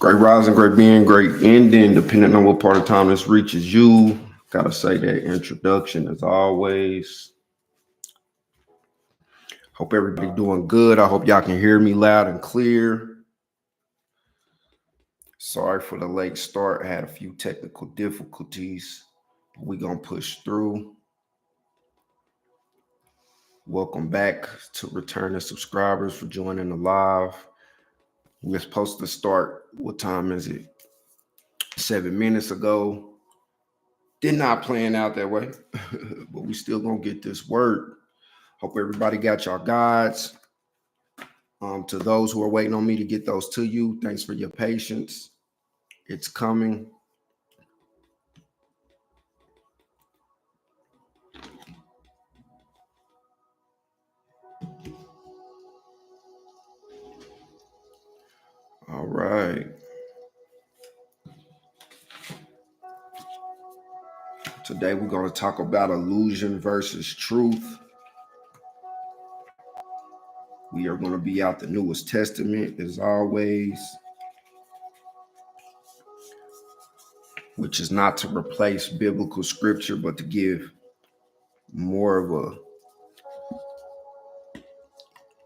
Great rising, great being, great ending, depending on what part of time this reaches you. Gotta say that introduction as always. Hope everybody doing good. I hope y'all can hear me loud and clear. Sorry for the late start. I had a few technical difficulties, but we're gonna push through. Welcome back to returning subscribers for joining the live. We're supposed to start, what time is it? 7 minutes ago. Did not plan out that way, but we still gonna get this word. Hope everybody got y'all guides. To those who are waiting on me to get those to you, thanks for your patience. It's coming. All right. Today we're going to talk about illusion versus truth. We are going to be out the Newest Testament as always, which is not to replace biblical scripture, but to give more of a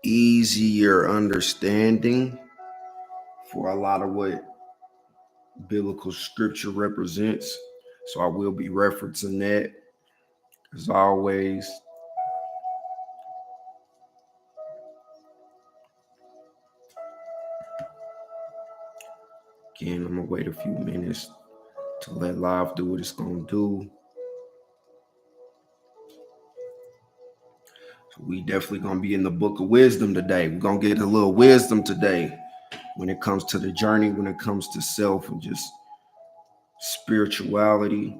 easier understanding for a lot of what biblical scripture represents. So I will be referencing that as always. Again, I'm gonna wait a few minutes to let live do what it's gonna do. So we definitely gonna be in the book of wisdom today. We're gonna get a little wisdom today when it comes to the journey, when it comes to self and just spirituality.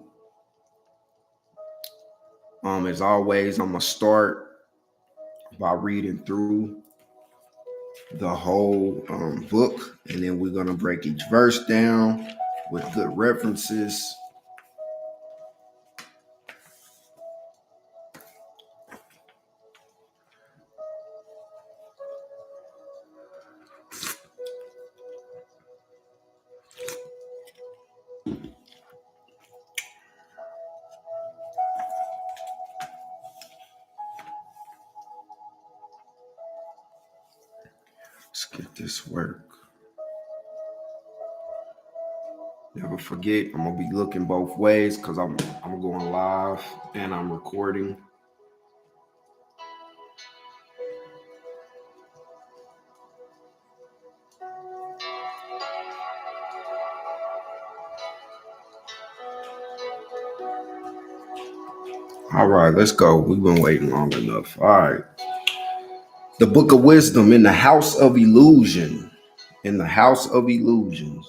As always, I'm gonna start by reading through the whole book, and then we're gonna break each verse down with good references. Let's get this work. Never forget, I'm gonna be looking both ways because I'm going live and I'm recording. All right, let's go. We've been waiting long enough. All right. The Book of Wisdom in the House of Illusion. In the House of Illusions.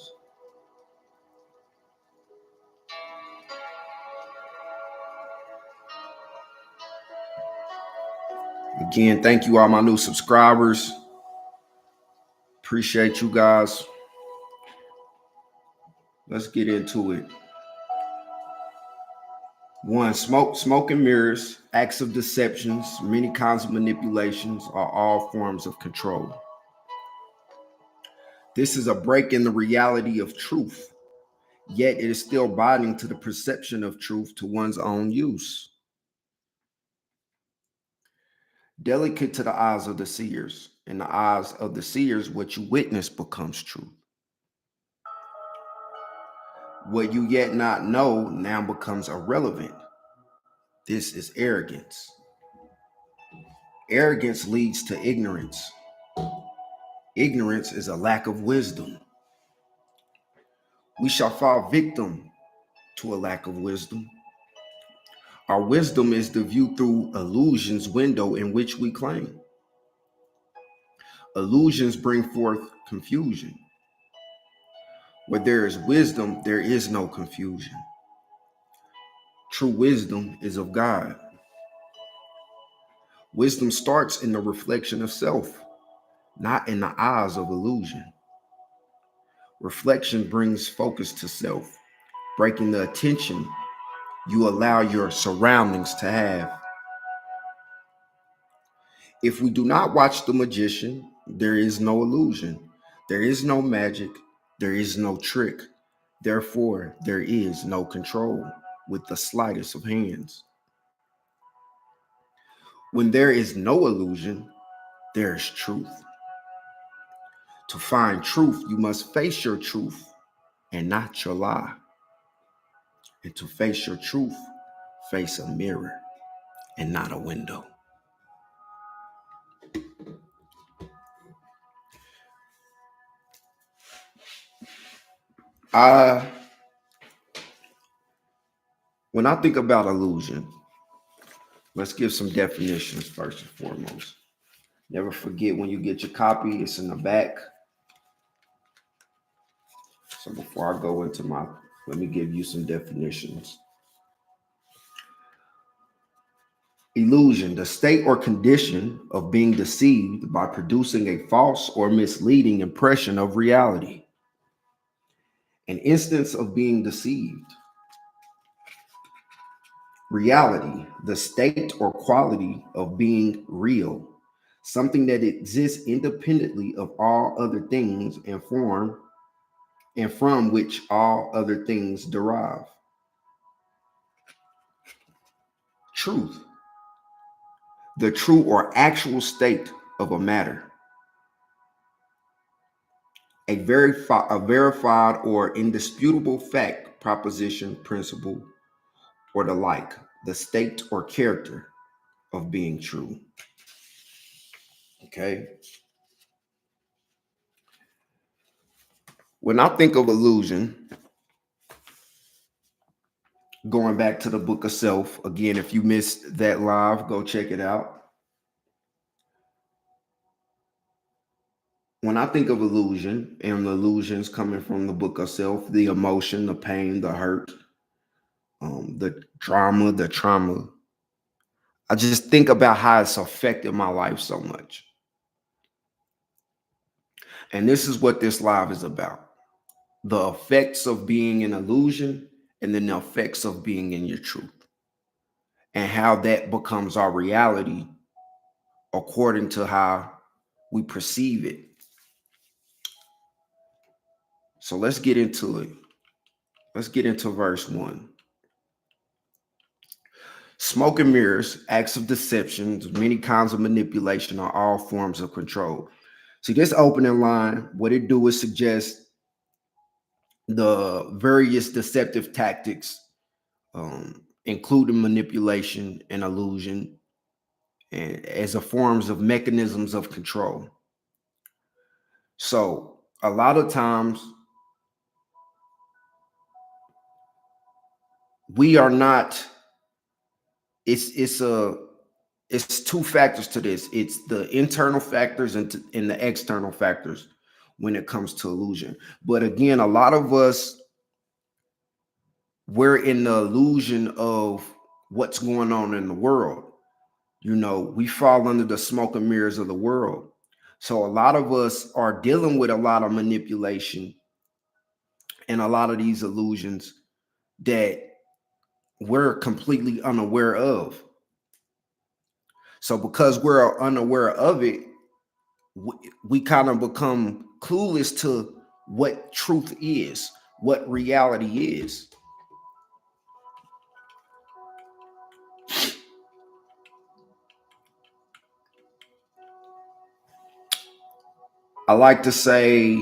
Again, thank you all my new subscribers. Appreciate you guys. Let's get into it. 1. Smoke and mirrors, acts of deceptions, many kinds of manipulations are all forms of control. This is a break in the reality of truth, yet it is still binding to the perception of truth to one's own use. Delicate to the eyes of the seers. In the eyes of the seers, what you witness becomes truth. What you yet not know now becomes irrelevant. This is arrogance. Arrogance leads to ignorance. Ignorance is a lack of wisdom. We shall fall victim to a lack of wisdom. Our wisdom is the view through illusions window in which we claim. Illusions bring forth confusion. Where there is wisdom, there is no confusion. True wisdom is of God. Wisdom starts in the reflection of self, not in the eyes of illusion. Reflection brings focus to self, breaking the attention you allow your surroundings to have. If we do not watch the magician, there is no illusion. There is no magic. There is no trick. Therefore, there is no control with the slightest of hands. When there is no illusion, there is truth. To find truth, you must face your truth and not your lie. And to face your truth, face a mirror and not a window. When I think about illusion, let's give some definitions first and foremost. Never forget, when you get your copy, it's in the back. So before I go into let me give you some definitions. Illusion, the state or condition of being deceived by producing a false or misleading impression of reality. An instance of being deceived. Reality, the state or quality of being real, something that exists independently of all other things and from which all other things derive. Truth, the true or actual state of a matter. A verified or indisputable fact, proposition, principle, or the like, the state or character of being true. Okay. When I think of illusion, going back to the book of self, again, if you missed that live, go check it out. When I think of illusion, and the illusions coming from the book of self, the emotion, the pain, the hurt, the drama, the trauma, I just think about how it's affected my life so much. And this is what this live is about. The effects of being an illusion and then the effects of being in your truth. And how that becomes our reality according to how we perceive it. So let's get into it. Let's get into verse 1. Smoke and mirrors, acts of deception, many kinds of manipulation are all forms of control. See, this opening line, what it do is suggest the various deceptive tactics, including manipulation and illusion, and as a forms of mechanisms of control. So a lot of times we are not, it's two factors to this. It's the internal factors and the external factors when it comes to illusion. But again, a lot of us, we're in the illusion of what's going on in the world. You know, we fall under the smoke and mirrors of the world. So a lot of us are dealing with a lot of manipulation and a lot of these illusions that we're completely unaware of. So because we're unaware of it, we kind of become clueless to what truth is, what reality is. I like to say,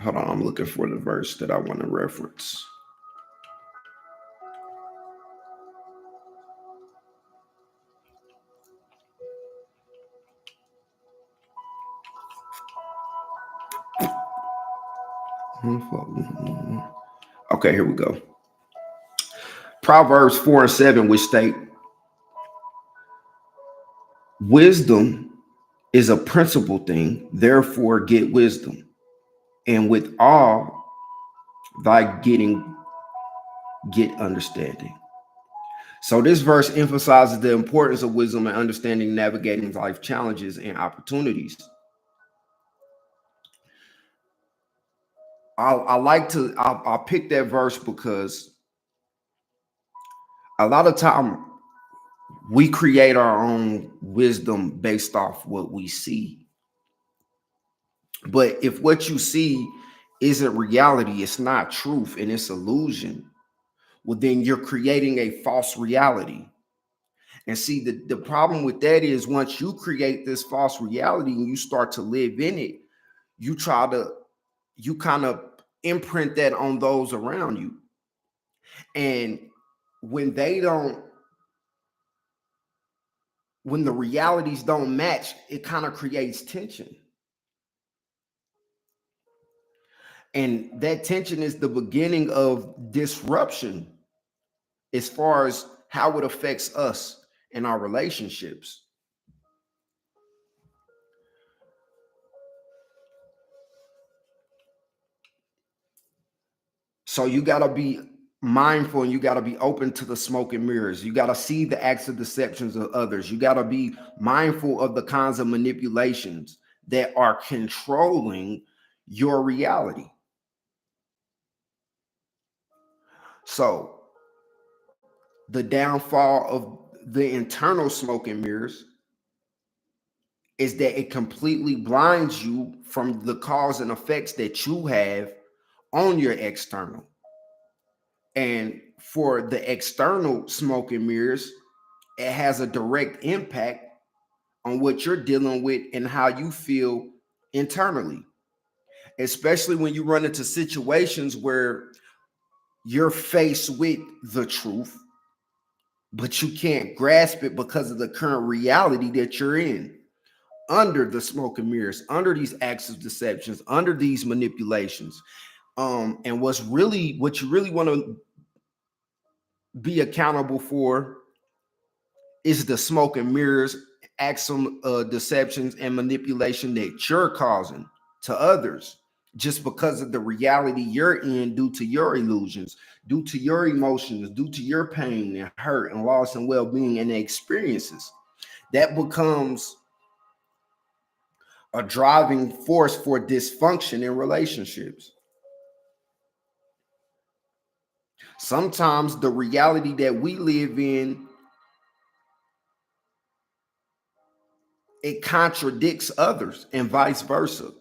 hold on, I'm looking for the verse that I want to reference. Okay, here we go. Proverbs 4:7, which state, wisdom is a principal thing, therefore get wisdom. And with all thy getting, get understanding. So this verse emphasizes the importance of wisdom and understanding, navigating life challenges and opportunities. I'll pick that verse because a lot of time we create our own wisdom based off what we see. But if what you see isn't reality, it's not truth, and it's illusion, well, then you're creating a false reality. And see, the problem with that is once you create this false reality and you start to live in it, you kind of imprint that on those around you. And when they don't, when the realities don't match, it kind of creates tension. And that tension is the beginning of disruption as far as how it affects us in our relationships. So you got to be mindful and you got to be open to the smoke and mirrors. You got to see the acts of deceptions of others. You got to be mindful of the kinds of manipulations that are controlling your reality. So the downfall of the internal smoke and mirrors is that it completely blinds you from the cause and effects that you have on your external. And for the external smoke and mirrors, it has a direct impact on what you're dealing with and how you feel internally, especially when you run into situations where you're faced with the truth, but you can't grasp it because of the current reality that you're in. Under the smoke and mirrors, under these acts of deceptions, under these manipulations. And what you really want to be accountable for is the smoke and mirrors, acts of deceptions and manipulation that you're causing to others just because of the reality you're in due to your illusions, due to your emotions, due to your pain and hurt and loss and well-being and experiences. That becomes a driving force for dysfunction in relationships. Sometimes the reality that we live in, it contradicts others and vice versa.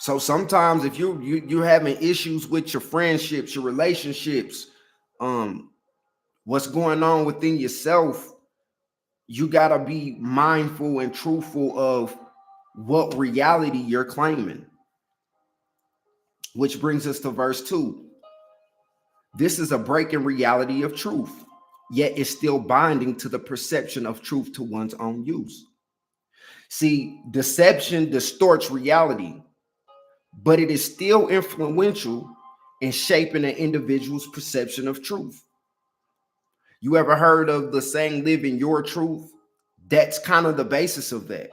So sometimes if you're having issues with your friendships, your relationships, what's going on within yourself, you got to be mindful and truthful of what reality you're claiming. Which brings us to verse 2. This is a break in reality of truth, yet it's still binding to the perception of truth to one's own use. See, deception distorts reality, but it is still influential in shaping an individual's perception of truth. You ever heard of the saying, live in your truth? That's kind of the basis of that.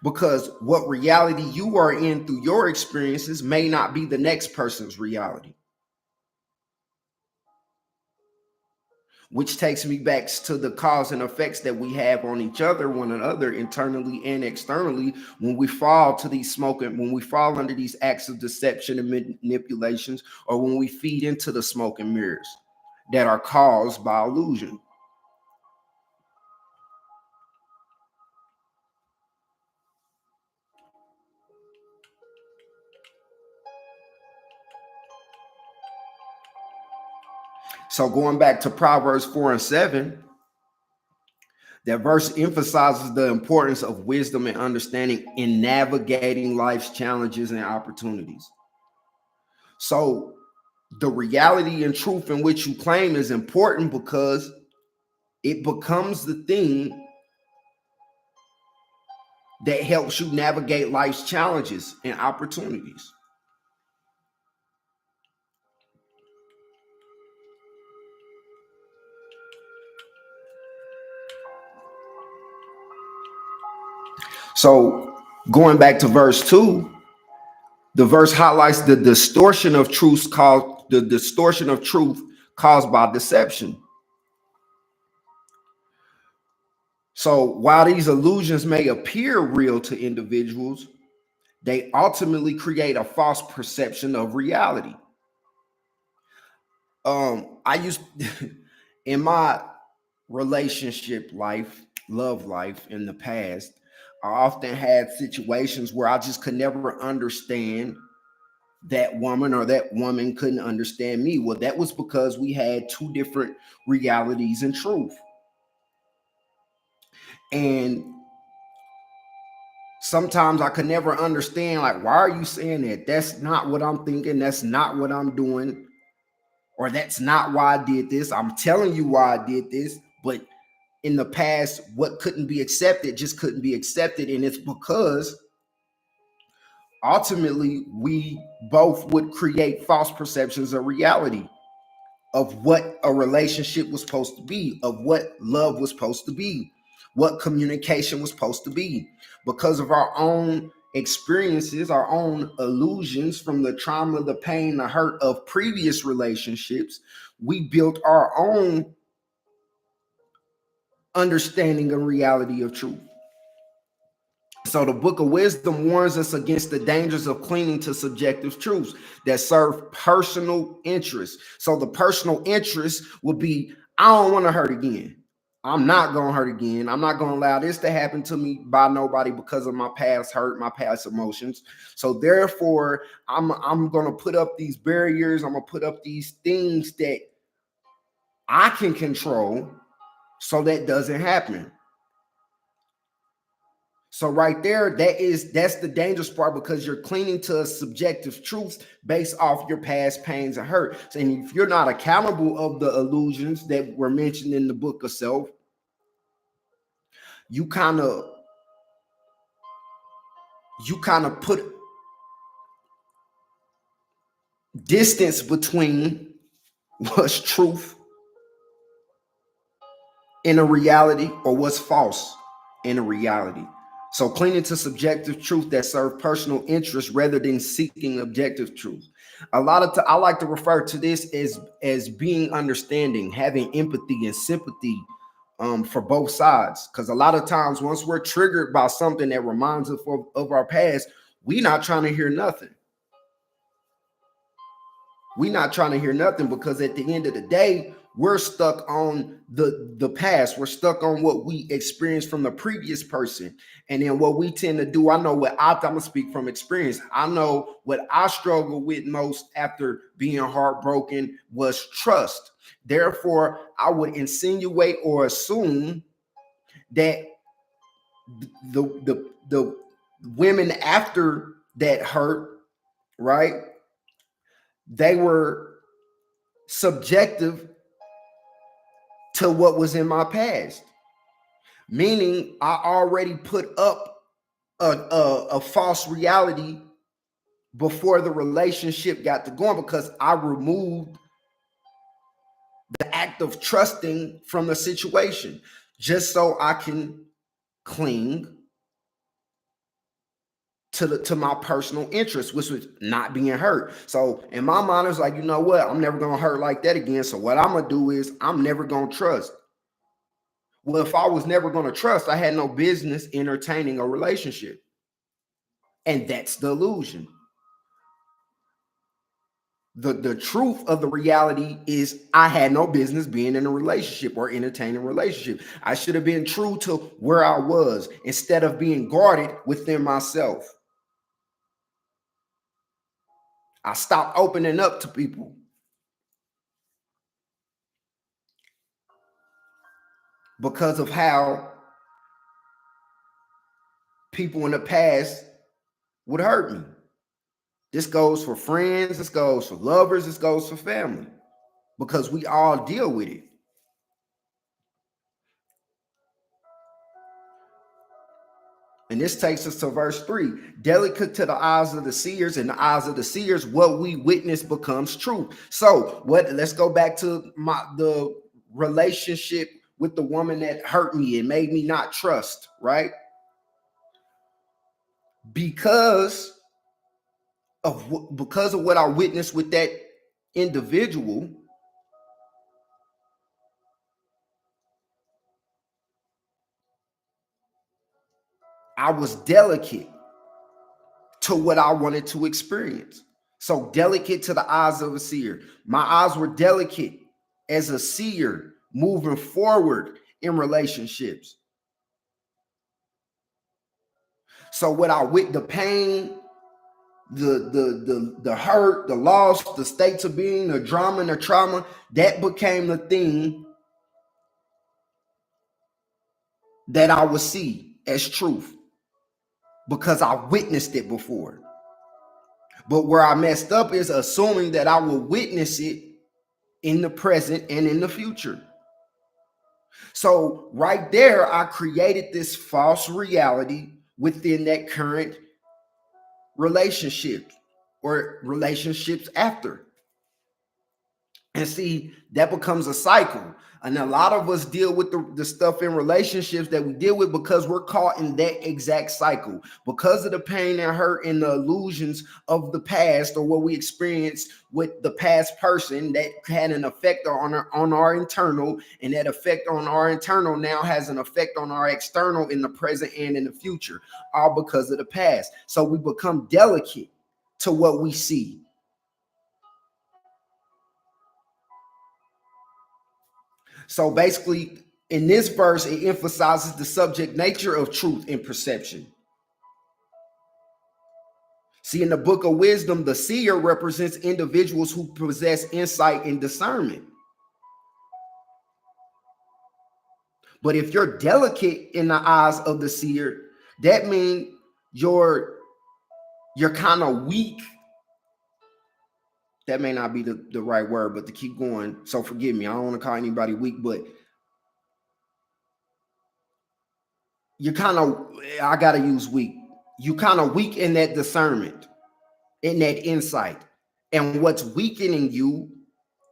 Because what reality you are in through your experiences may not be the next person's reality. Which takes me back to the cause and effects that we have on each other, one another, internally and externally, when we fall to these when we fall under these acts of deception and manipulations, or when we feed into the smoke and mirrors that are caused by illusion. So going back to Proverbs 4 and 7, that verse emphasizes the importance of wisdom and understanding in navigating life's challenges and opportunities. So the reality and truth in which you claim is important because it becomes the thing that helps you navigate life's challenges and opportunities. So going back to verse 2, the verse highlights the distortion of truth caused by deception. So while these illusions may appear real to individuals, they ultimately create a false perception of reality. I used In my relationship life, love life in the past, I often had situations where I just could never understand that woman, or that woman couldn't understand me. Well, that was because we had two different realities and truth. And sometimes I could never understand, like, why are you saying that? That's not what I'm thinking. That's not what I'm doing. Or that's not why I did this. I'm telling you why I did this. But in the past, what couldn't be accepted just couldn't be accepted. And it's because ultimately we both would create false perceptions of reality, of what a relationship was supposed to be, of what love was supposed to be, what communication was supposed to be. Because of our own experiences, our own illusions from the trauma, the pain, the hurt of previous relationships, we built our own understanding and reality of truth. So the book of wisdom warns us against the dangers of clinging to subjective truths that serve personal interests. So the personal interest will be, I don't want to hurt again. I'm not going to hurt again. I'm not going to allow this to happen to me by nobody because of my past hurt, my past emotions. So therefore, I'm going to put up these barriers. I'm going to put up these things that I can control so that doesn't happen. So right there, that's the dangerous part, because you're clinging to a subjective truth based off your past pains and hurt. And if you're not accountable of the illusions that were mentioned in the book of self, you kind of put distance between what's truth in a reality or what's false in a reality. So clinging to subjective truth that serve personal interests rather than seeking objective truth. A lot of I like to refer to this as being understanding, having empathy and sympathy for both sides. Because a lot of times, once we're triggered by something that reminds us of our past, we're not trying to hear nothing. We're not trying to hear nothing, because at the end of the day, we're stuck on the past. We're stuck on what we experienced from the previous person. And then what we tend to do, I know what I'm going to speak from experience. I know what I struggled with most after being heartbroken was trust. Therefore, I would insinuate or assume that the women after that hurt, right, they were subjective to what was in my past, meaning I already put up a false reality before the relationship got to going, because I removed the act of trusting from the situation just so I can cling to my personal interest, which was not being hurt. So in my mind, it's like, you know what? I'm never going to hurt like that again. So what I'm going to do is I'm never going to trust. Well, if I was never going to trust, I had no business entertaining a relationship. And that's the illusion. The truth of the reality is I had no business being in a relationship or entertaining a relationship. I should have been true to where I was instead of being guarded within myself. I stopped opening up to people because of how people in the past would hurt me. This goes for friends, this goes for lovers, this goes for family, because we all deal with it. And this takes us to verse 3. Delicate to the eyes of the seers, and the eyes of the seers, what we witness becomes truth. So let's go back to the relationship with the woman that hurt me and made me not trust, right? Because of what I witnessed with that individual, I was delicate to what I wanted to experience. So delicate to the eyes of a seer. My eyes were delicate as a seer moving forward in relationships. So with the pain, the hurt, the loss, the states of being, the drama and the trauma, that became the thing that I would see as truth because I witnessed it before. But where I messed up is assuming that I will witness it in the present and in the future. So right there, I created this false reality within that current relationship or relationships after. And see, that becomes a cycle. And a lot of us deal with the stuff in relationships that we deal with because we're caught in that exact cycle. Because of the pain and hurt and the illusions of the past or what we experienced with the past person that had an effect on our internal, and that effect on our internal now has an effect on our external in the present and in the future, all because of the past. So we become delicate to what we see. So basically, in this verse, it emphasizes the subject nature of truth and perception. See, in the book of wisdom, the seer represents individuals who possess insight and discernment. But if you're delicate in the eyes of the seer, that means you're kind of weak. That may not be the right word, but to keep going, so forgive me. I don't want to call anybody weak, but you're kind of, I got to use weak. You kind of weak in that discernment, in that insight. And what's weakening you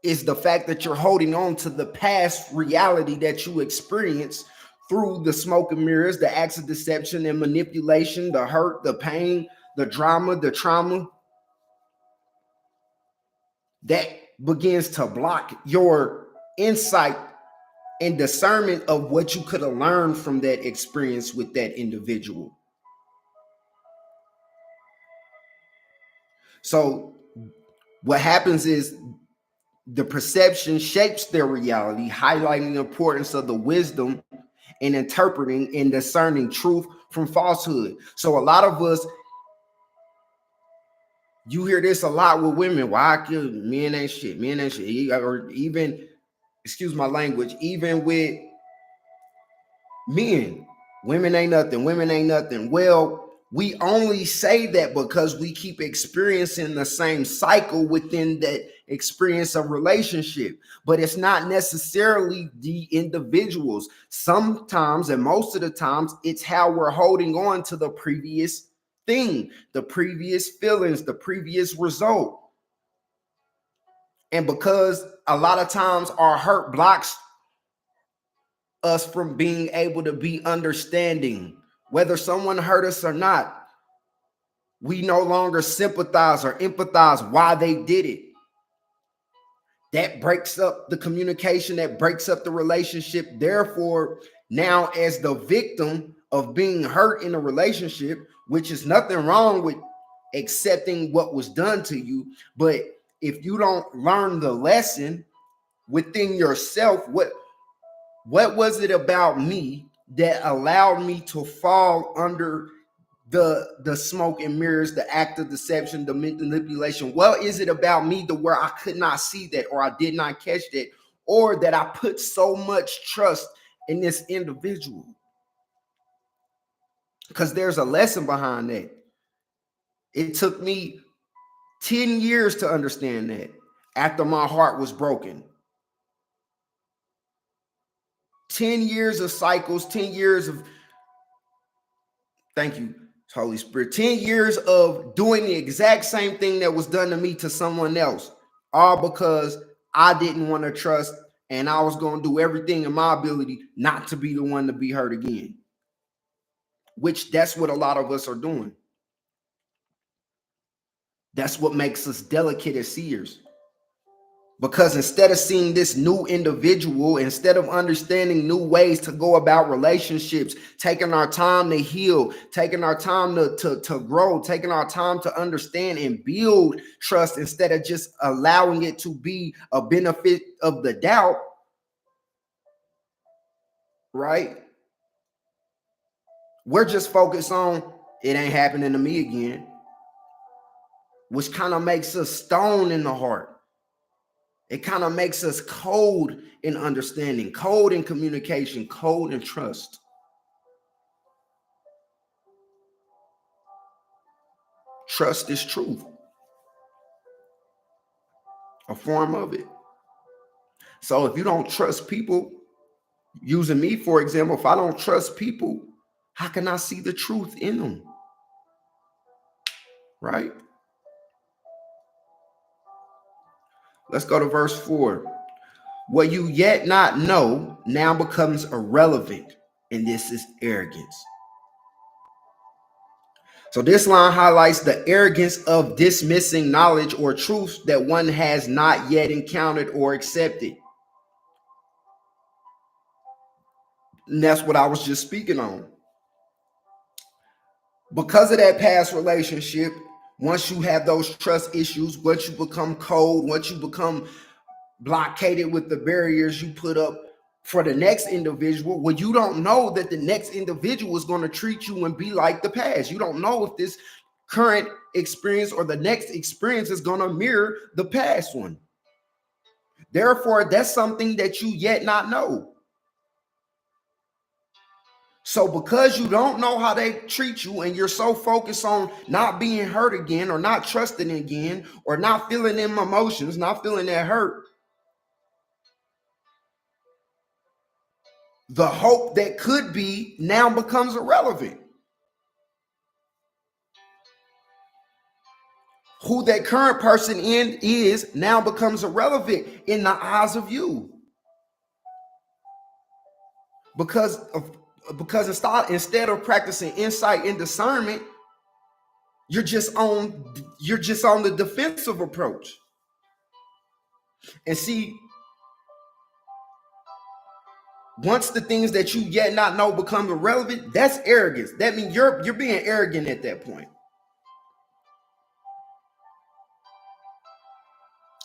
is the fact that you're holding on to the past reality that you experienced through the smoke and mirrors, the acts of deception and manipulation, the hurt, the pain, the drama, the trauma. That begins to block your insight and discernment of what you could have learned from that experience with that individual. So what happens is the perception shapes their reality, highlighting the importance of the wisdom in interpreting and discerning truth from falsehood. So a lot of us, you hear this a lot with women. Why men ain't shit, men ain't shit. Or even, excuse my language, even with men, women ain't nothing, women ain't nothing. Well, we only say that because we keep experiencing the same cycle within that experience of relationship. But it's not necessarily the individuals. Sometimes, and most of the times, it's how we're holding on to the previous thing, the previous feelings, the previous result. And because a lot of times our hurt blocks us from being able to be understanding, whether someone hurt us or not, we no longer sympathize or empathize why they did it. That breaks up the communication, that breaks up the relationship. Therefore, now as the victim of being hurt in a relationship, which is nothing wrong with accepting what was done to you, but if you don't learn the lesson within yourself, what was it about me that allowed me to fall under the smoke and mirrors, the act of deception, the manipulation? What is it about me to where I could not see that, or I did not catch that, or that I put so much trust in this individual? Because there's a lesson behind that. It took me 10 years to understand that after my heart was broken. 10 years of cycles, 10 years of, thank you, Holy Spirit, 10 years of doing the exact same thing that was done to me to someone else, all because I didn't want to trust, and I was going to do everything in my ability not to be the one to be hurt again, which that's what a lot of us are doing. That's what makes us delicate as seers. Because instead of seeing this new individual, instead of understanding new ways to go about relationships, taking our time to heal, taking our time to grow, taking our time to understand and build trust, instead of just allowing it to be a benefit of the doubt, right? We're just focused on it ain't happening to me again, which kind of makes us stone in the heart. It kind of makes us cold in understanding, cold in communication, cold in trust. Trust is truth, a form of it. So if you don't trust people, using me for example, if I don't trust people, how can I see the truth in them? Right? Let's go to verse 4. What you yet not know now becomes irrelevant, and this is arrogance. So this line highlights the arrogance of dismissing knowledge or truth that one has not yet encountered or accepted. And that's what I was just speaking on. Because of that past relationship, once you have those trust issues, once you become cold, once you become blockaded with the barriers you put up for the next individual, well, you don't know that the next individual is going to treat you and be like the past. You don't know if this current experience or the next experience is going to mirror the past one. Therefore, that's something that you yet not know. So because you don't know how they treat you and you're so focused on not being hurt again or not trusting again or not feeling them emotions, not feeling that hurt, the hope that could be now becomes irrelevant. Who that current person is now becomes irrelevant in the eyes of you. Because instead of practicing insight and discernment, you're just on the defensive approach. And see, once the things that you yet not know become irrelevant, that's arrogance. That means you're being arrogant at that point.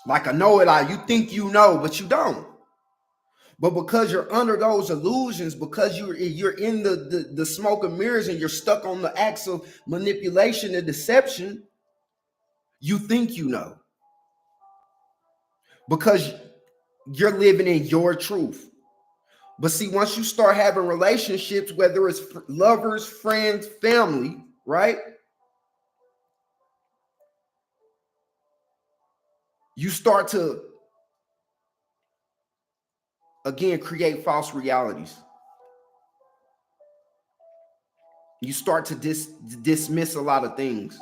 Like a know-it-all, you think you know, but you don't. But because you're under those illusions, because you're in the smoke and mirrors and you're stuck on the acts of manipulation and deception, you think you know. Because you're living in your truth. But see, once you start having relationships, whether it's lovers, friends, family, right? You start to, again, create false realities. You start to dismiss a lot of things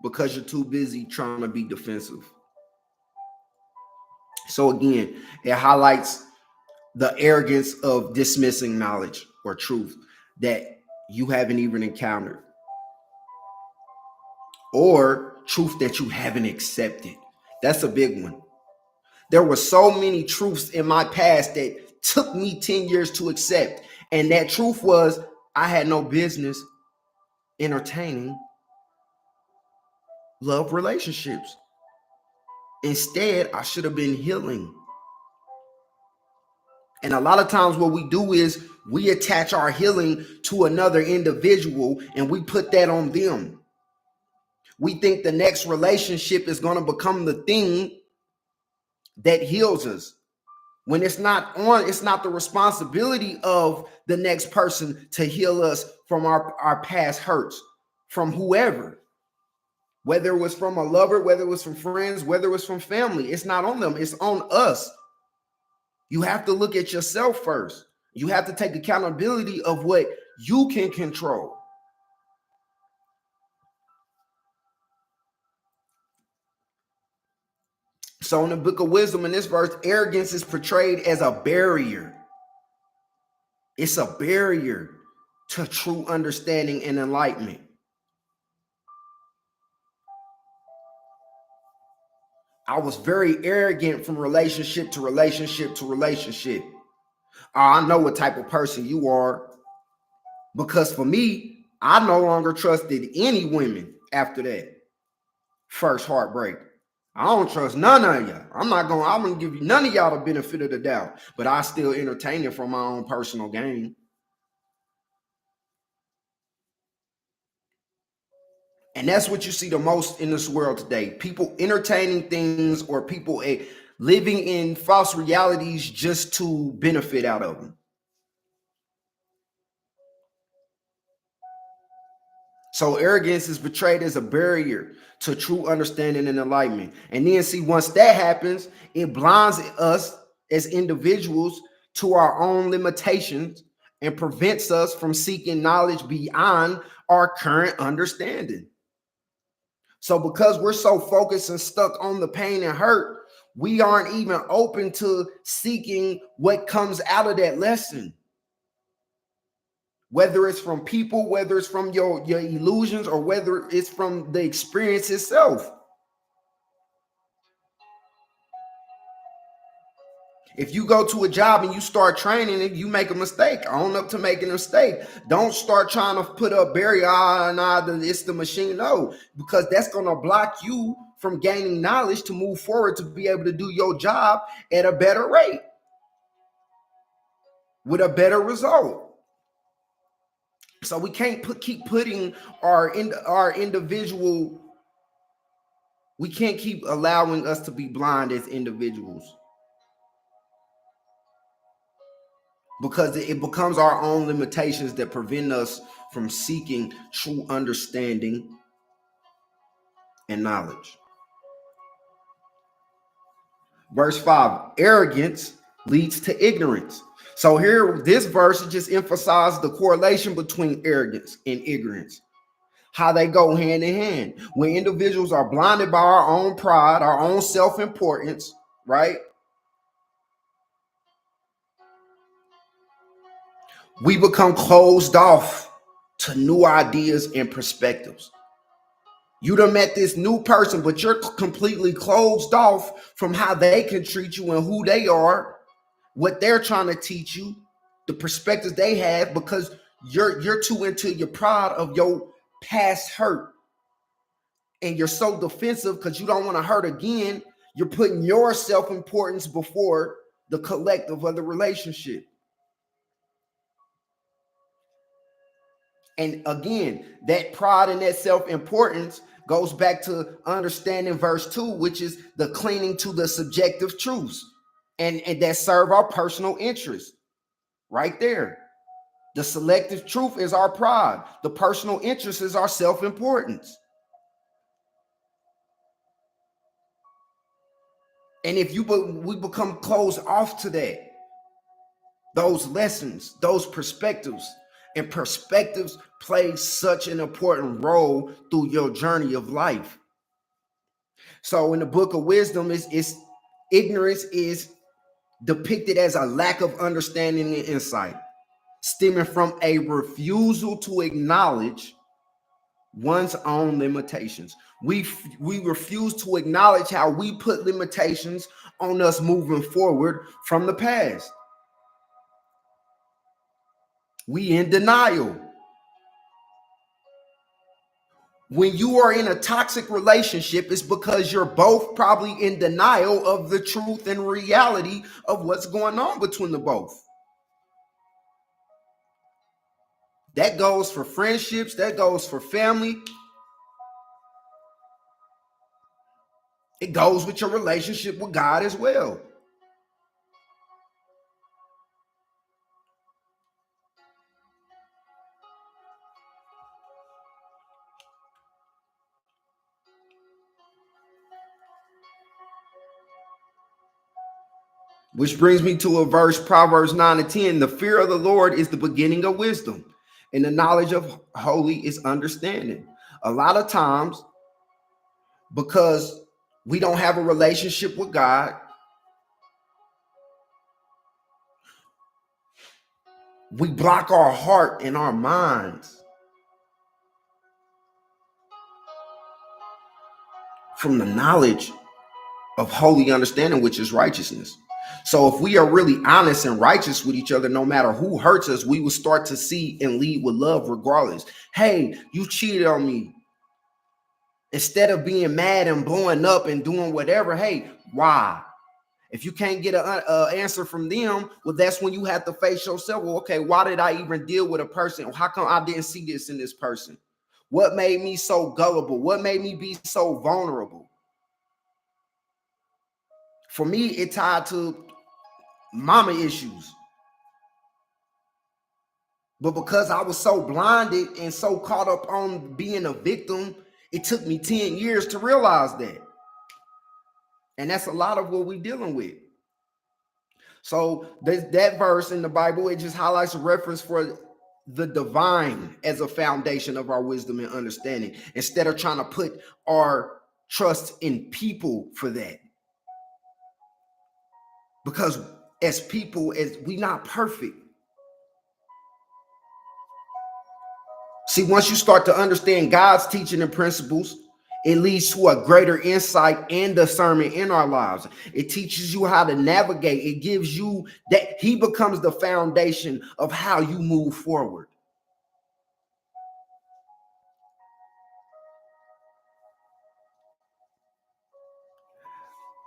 because you're too busy trying to be defensive. So again, it highlights the arrogance of dismissing knowledge or truth that you haven't even encountered, or truth that you haven't accepted. That's a big one. There were so many truths in my past that took me 10 years to accept. And that truth was I had no business entertaining love relationships. Instead, I should have been healing. And a lot of times what we do is we attach our healing to another individual and we put that on them. We think the next relationship is going to become the thing that heals us. When it's not the responsibility of the next person to heal us from our past hurts, from whoever. Whether it was from a lover, whether it was from friends, whether it was from family, it's not on them, it's on us. You have to look at yourself first. You have to take accountability of what you can control. So in the book of wisdom, in this verse, arrogance is portrayed as a barrier. It's a barrier to true understanding and enlightenment. I was very arrogant from relationship to relationship to relationship. I know what type of person you are, because for me, I no longer trusted any women after that first heartbreak. I don't trust none of you. I'm gonna give you none of y'all the benefit of the doubt, but I still entertain it for my own personal gain. And that's what you see the most in this world today. People entertaining things, or people living in false realities just to benefit out of them. So arrogance is portrayed as a barrier to true understanding and enlightenment. And then see, once that happens, it blinds us as individuals to our own limitations and prevents us from seeking knowledge beyond our current understanding. So because we're so focused and stuck on the pain and hurt, we aren't even open to seeking what comes out of that lesson. Whether it's from people, whether it's from your illusions, or whether it's from the experience itself. If you go to a job and you start training and you make a mistake, own up to making a mistake. Don't start trying to put up barrier, it's the machine. No, because that's going to block you from gaining knowledge to move forward, to be able to do your job at a better rate with a better result. So we can't keep putting our individual. We can't keep allowing us to be blind as individuals, because it becomes our own limitations that prevent us from seeking true understanding and knowledge. Verse 5, arrogance leads to ignorance. So here, this verse just emphasizes the correlation between arrogance and ignorance, how they go hand in hand. When individuals are blinded by our own pride, our own self-importance, right? We become closed off to new ideas and perspectives. You done met this new person, but you're completely closed off from how they can treat you and who they are, what they're trying to teach you, the perspectives they have, because you're too into your pride of your past hurt. And you're so defensive because you don't want to hurt again. You're putting your self-importance before the collective of the relationship. And again, that pride and that self-importance goes back to understanding verse 2, which is the clinging to the subjective truths and that serve our personal interests. Right there. The selective truth is our pride. The personal interest is our self-importance. And if we become closed off to that, those lessons, those perspectives, and perspectives play such an important role through your journey of life. So in the book of wisdom, ignorance is depicted as a lack of understanding and insight, stemming from a refusal to acknowledge one's own limitations. We refuse to acknowledge how we put limitations on us moving forward from the past. We in denial. When you are in a toxic relationship, it's because you're both probably in denial of the truth and reality of what's going on between the both. That goes for friendships, that goes for family. It goes with your relationship with God as well. Which brings me to a verse, Proverbs 9:10. The fear of the Lord is the beginning of wisdom, and the knowledge of holy is understanding. A lot of times, because we don't have a relationship with God, we block our heart and our minds from the knowledge of holy understanding, which is righteousness. So if we are really honest and righteous with each other, no matter who hurts us, we will start to see and lead with love regardless. Hey, you cheated on me. Instead of being mad and blowing up and doing whatever, hey, why? If you can't get an answer from them, well, that's when you have to face yourself. Well, okay, why did I even deal with a person? How come I didn't see this in this person? What made me so gullible? What made me be so vulnerable? For me, it tied to mama issues. But because I was so blinded and so caught up on being a victim, it took me 10 years to realize that. And that's a lot of what we're dealing with. So that verse in the Bible, it just highlights a reference for the divine as a foundation of our wisdom and understanding, instead of trying to put our trust in people for that. Because as people, as we not perfect. See, once you start to understand God's teaching and principles, it leads to a greater insight and discernment in our lives. It teaches you how to navigate. It gives you that he becomes the foundation of how you move forward.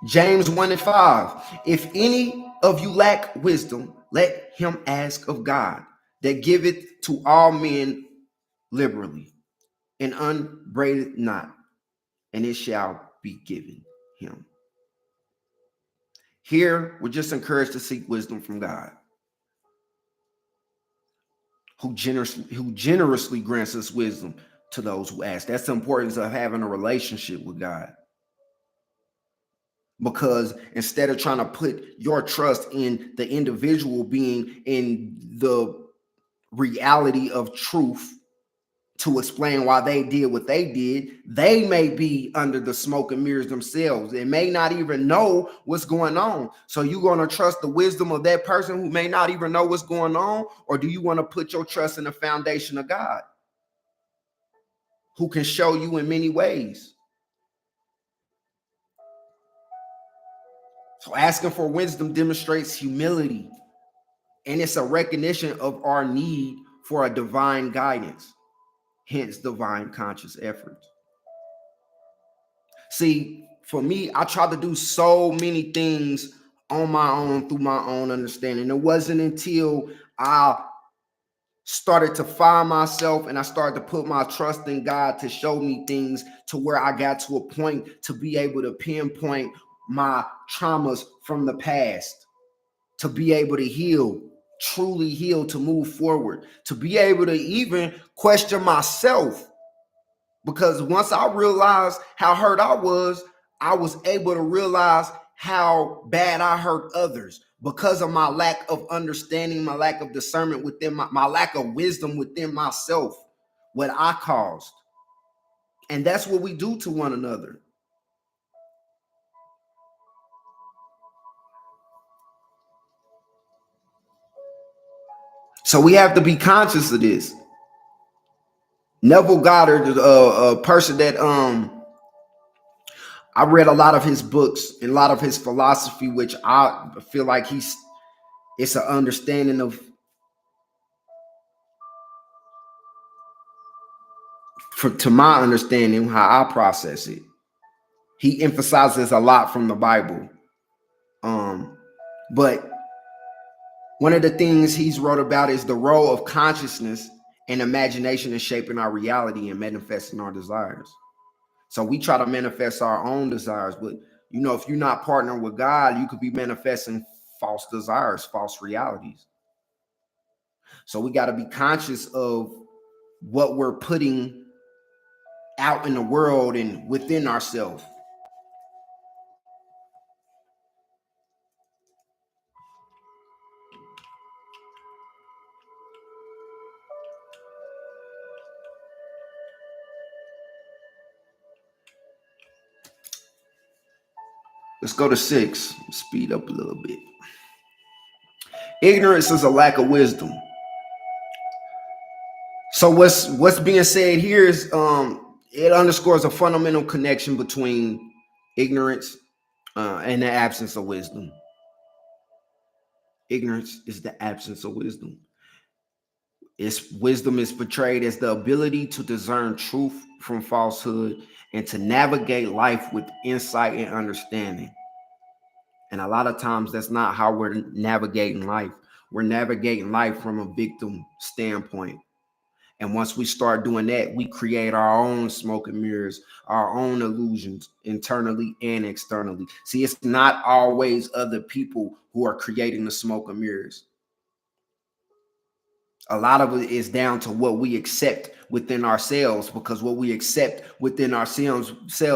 James 1:5. If any of you lack wisdom, let him ask of God, that giveth to all men liberally and upbraideth not, and it shall be given him. Here, we're just encouraged to seek wisdom from God, who generously grants us wisdom to those who ask. That's the importance of having a relationship with God. Because instead of trying to put your trust in the individual being in the reality of truth to explain why they did what they did, they may be under the smoke and mirrors themselves. They may not even know what's going on. So you're going to trust the wisdom of that person who may not even know what's going on? Or do you want to put your trust in the foundation of God, who can show you in many ways? So asking for wisdom demonstrates humility, and it's a recognition of our need for a divine guidance, hence divine conscious efforts. See, for me, I tried to do so many things on my own through my own understanding. It wasn't until I started to find myself and I started to put my trust in God to show me things to where I got to a point to be able to pinpoint my traumas from the past, to be able to heal, truly heal, to move forward, to be able to even question myself. Because once I realized how hurt I was able to realize how bad I hurt others because of my lack of understanding, my lack of discernment within my lack of wisdom within myself, what I caused. And that's what we do to one another. So we have to be conscious of this. Neville Goddard, a person that I read a lot of his books and a lot of his philosophy, which I feel like it's an understanding of, to my understanding, how I process it. He emphasizes a lot from the Bible. But one of the things he's wrote about is the role of consciousness and imagination in shaping our reality and manifesting our desires. So we try to manifest our own desires, but if you're not partnering with God, you could be manifesting false desires, false realities. So we got to be conscious of what we're putting out in the world and within ourselves. Let's go to 6. Speed up a little bit. Ignorance is a lack of wisdom. So what's being said here is it underscores a fundamental connection between ignorance and the absence of wisdom. Ignorance is the absence of wisdom. Its wisdom is portrayed as the ability to discern truth from falsehood and to navigate life with insight and understanding. And a lot of times that's not how we're navigating life. We're navigating life from a victim standpoint. And once we start doing that, we create our own smoke and mirrors, our own illusions internally and externally. See, it's not always other people who are creating the smoke and mirrors. A lot of it is down to what we accept within ourselves, because what we accept within ourselves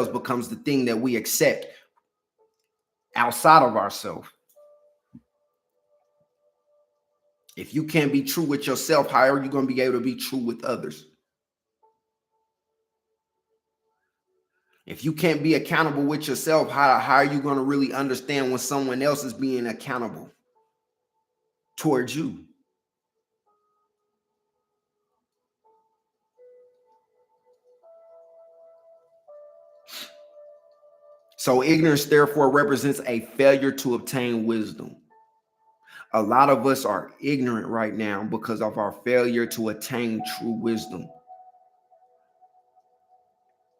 becomes the thing that we accept outside of ourselves. If you can't be true with yourself, how are you going to be able to be true with others? If you can't be accountable with yourself, how are you going to really understand when someone else is being accountable towards you? So ignorance, therefore, represents a failure to obtain wisdom. A lot of us are ignorant right now because of our failure to attain true wisdom.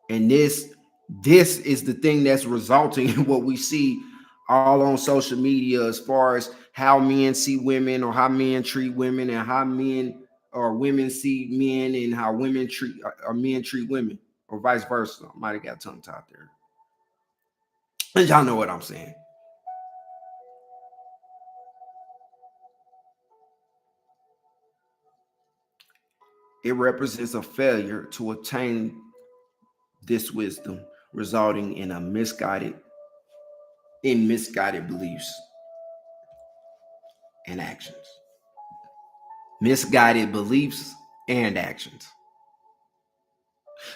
And this is the thing that's resulting in what we see all on social media, as far as how men see women, or how men treat women, and how men or women see men, and how women treat or men treat women, or vice versa. I might have got tongue tied there. Y'all know what I'm saying. It represents a failure to attain this wisdom, resulting in misguided beliefs and actions. Misguided beliefs and actions.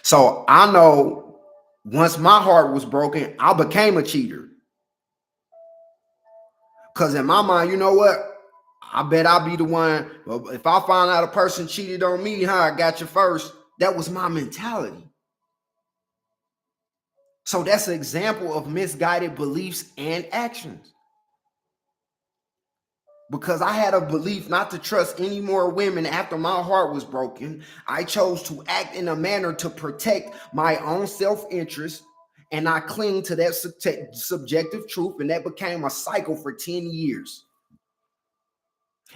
So I know once my heart was broken, I became a cheater. Because in my mind, you know what? I bet I'll be the one. If I find out a person cheated on me, I got you first. That was my mentality. So that's an example of misguided beliefs and actions. Because I had a belief not to trust any more women after my heart was broken, I chose to act in a manner to protect my own self-interest, and I cling to that subjective truth, and that became a cycle for 10 years.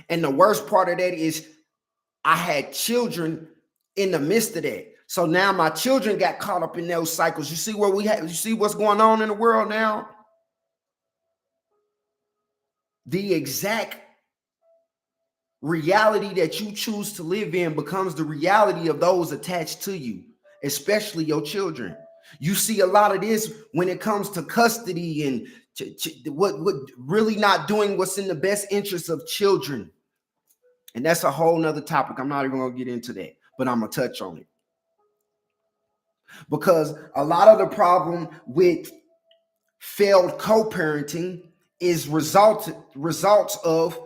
And the worst part of that is I had children in the midst of that. So now my children got caught up in those cycles. You see where you see what's going on in the world now? The exact reality that you choose to live in becomes the reality of those attached to you, especially your children. You see a lot of this when it comes to custody and what really not doing what's in the best interest of children. And that's a whole nother topic. I'm not even going to get into that, but I'm going to touch on it. Because a lot of the problem with failed co-parenting is results of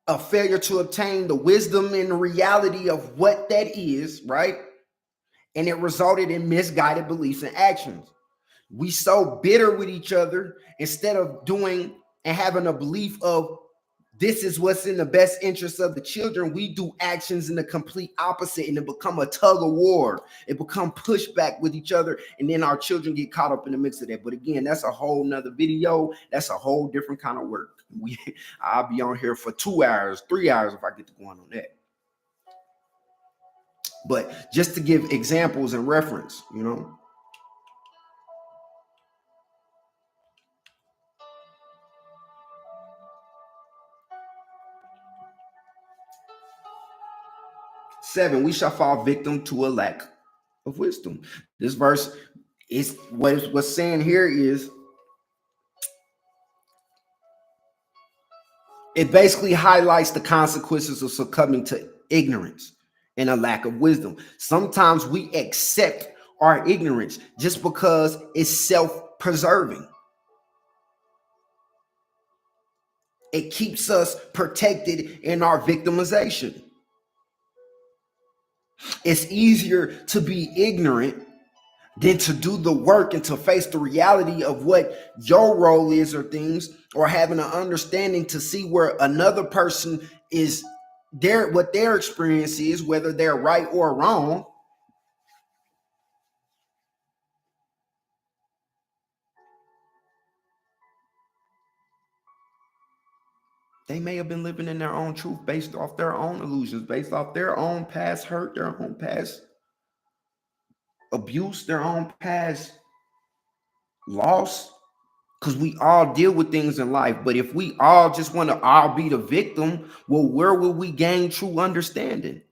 a failure to obtain the wisdom and the reality of what that is, right? And it resulted in misguided beliefs and actions. We so bitter with each other, instead of doing and having a belief of this is what's in the best interest of the children, we do actions in the complete opposite, and it become a tug of war. It become pushback with each other, and then our children get caught up in the mix of that. But again, that's a whole nother video. That's a whole different kind of work. I'll be on here for 2 hours, 3 hours if I get to go on that. But just to give examples and reference, you know. Seven, we shall fall victim to a lack of wisdom. This verse is what's saying here is it basically highlights the consequences of succumbing to ignorance and a lack of wisdom. Sometimes we accept our ignorance just because it's self-preserving. It keeps us protected in our victimization. It's easier to be ignorant than to do the work and to face the reality of what your role is or things, or having an understanding to see where another person is what their experience is, whether they're right or wrong, they may have been living in their own truth based off their own illusions, based off their own past hurt, their own past abuse, their own past loss. Because we all deal with things in life. But if we all just want to all be the victim, well, where will we gain true understanding?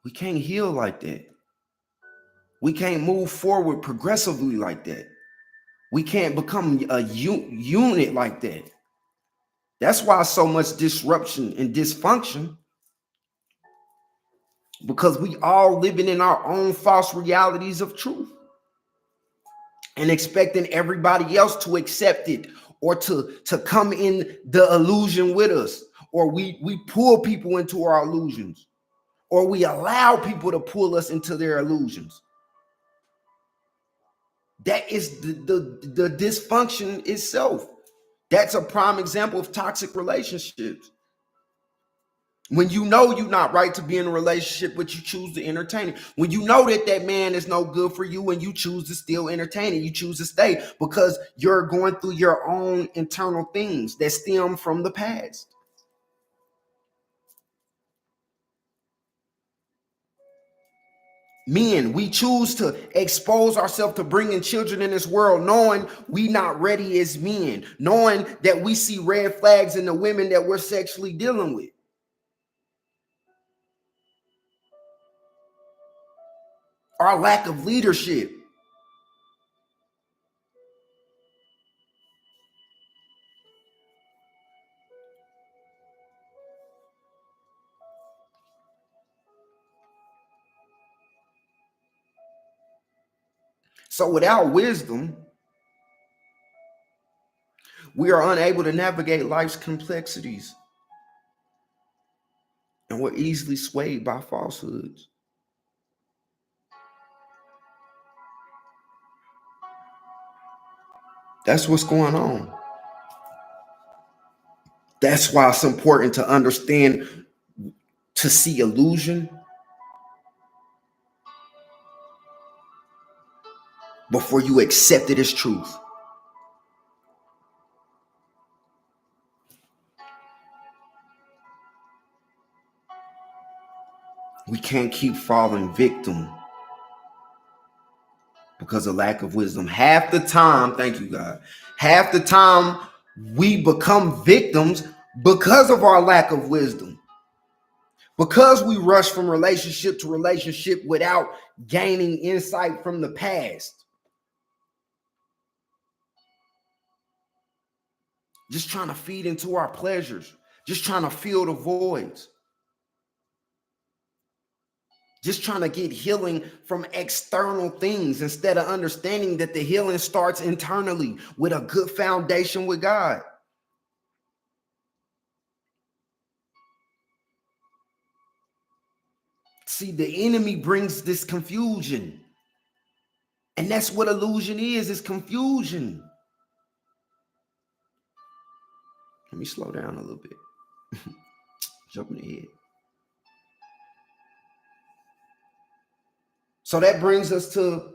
We can't heal like that. We can't move forward progressively like that. We can't become a unit like that. That's why so much disruption and dysfunction, because we all living in our own false realities of truth and expecting everybody else to accept it or to come in the illusion with us, or we pull people into our illusions, or we allow people to pull us into their illusions. That is the dysfunction itself. That's a prime example of toxic relationships. When you know you're not right to be in a relationship, but you choose to entertain it. When you know that that man is no good for you and you choose to still entertain it, you choose to stay because you're going through your own internal things that stem from the past. Men, we choose to expose ourselves to bringing children in this world, knowing we not ready as men, knowing that we see red flags in the women that we're sexually dealing with. Our lack of leadership. So without wisdom, we are unable to navigate life's complexities, and we're easily swayed by falsehoods. That's what's going on. That's why it's important to understand, to see illusion before you accept it as truth. We can't keep falling victim because of lack of wisdom. Half the time, thank you, God, half the time we become victims because of our lack of wisdom. Because we rush from relationship to relationship without gaining insight from the past. Just trying to feed into our pleasures. Just trying to fill the voids. Just trying to get healing from external things instead of understanding that the healing starts internally with a good foundation with God. See, the enemy brings this confusion. And that's what illusion is confusion. Let me slow down a little bit. Jumping ahead. So that brings us to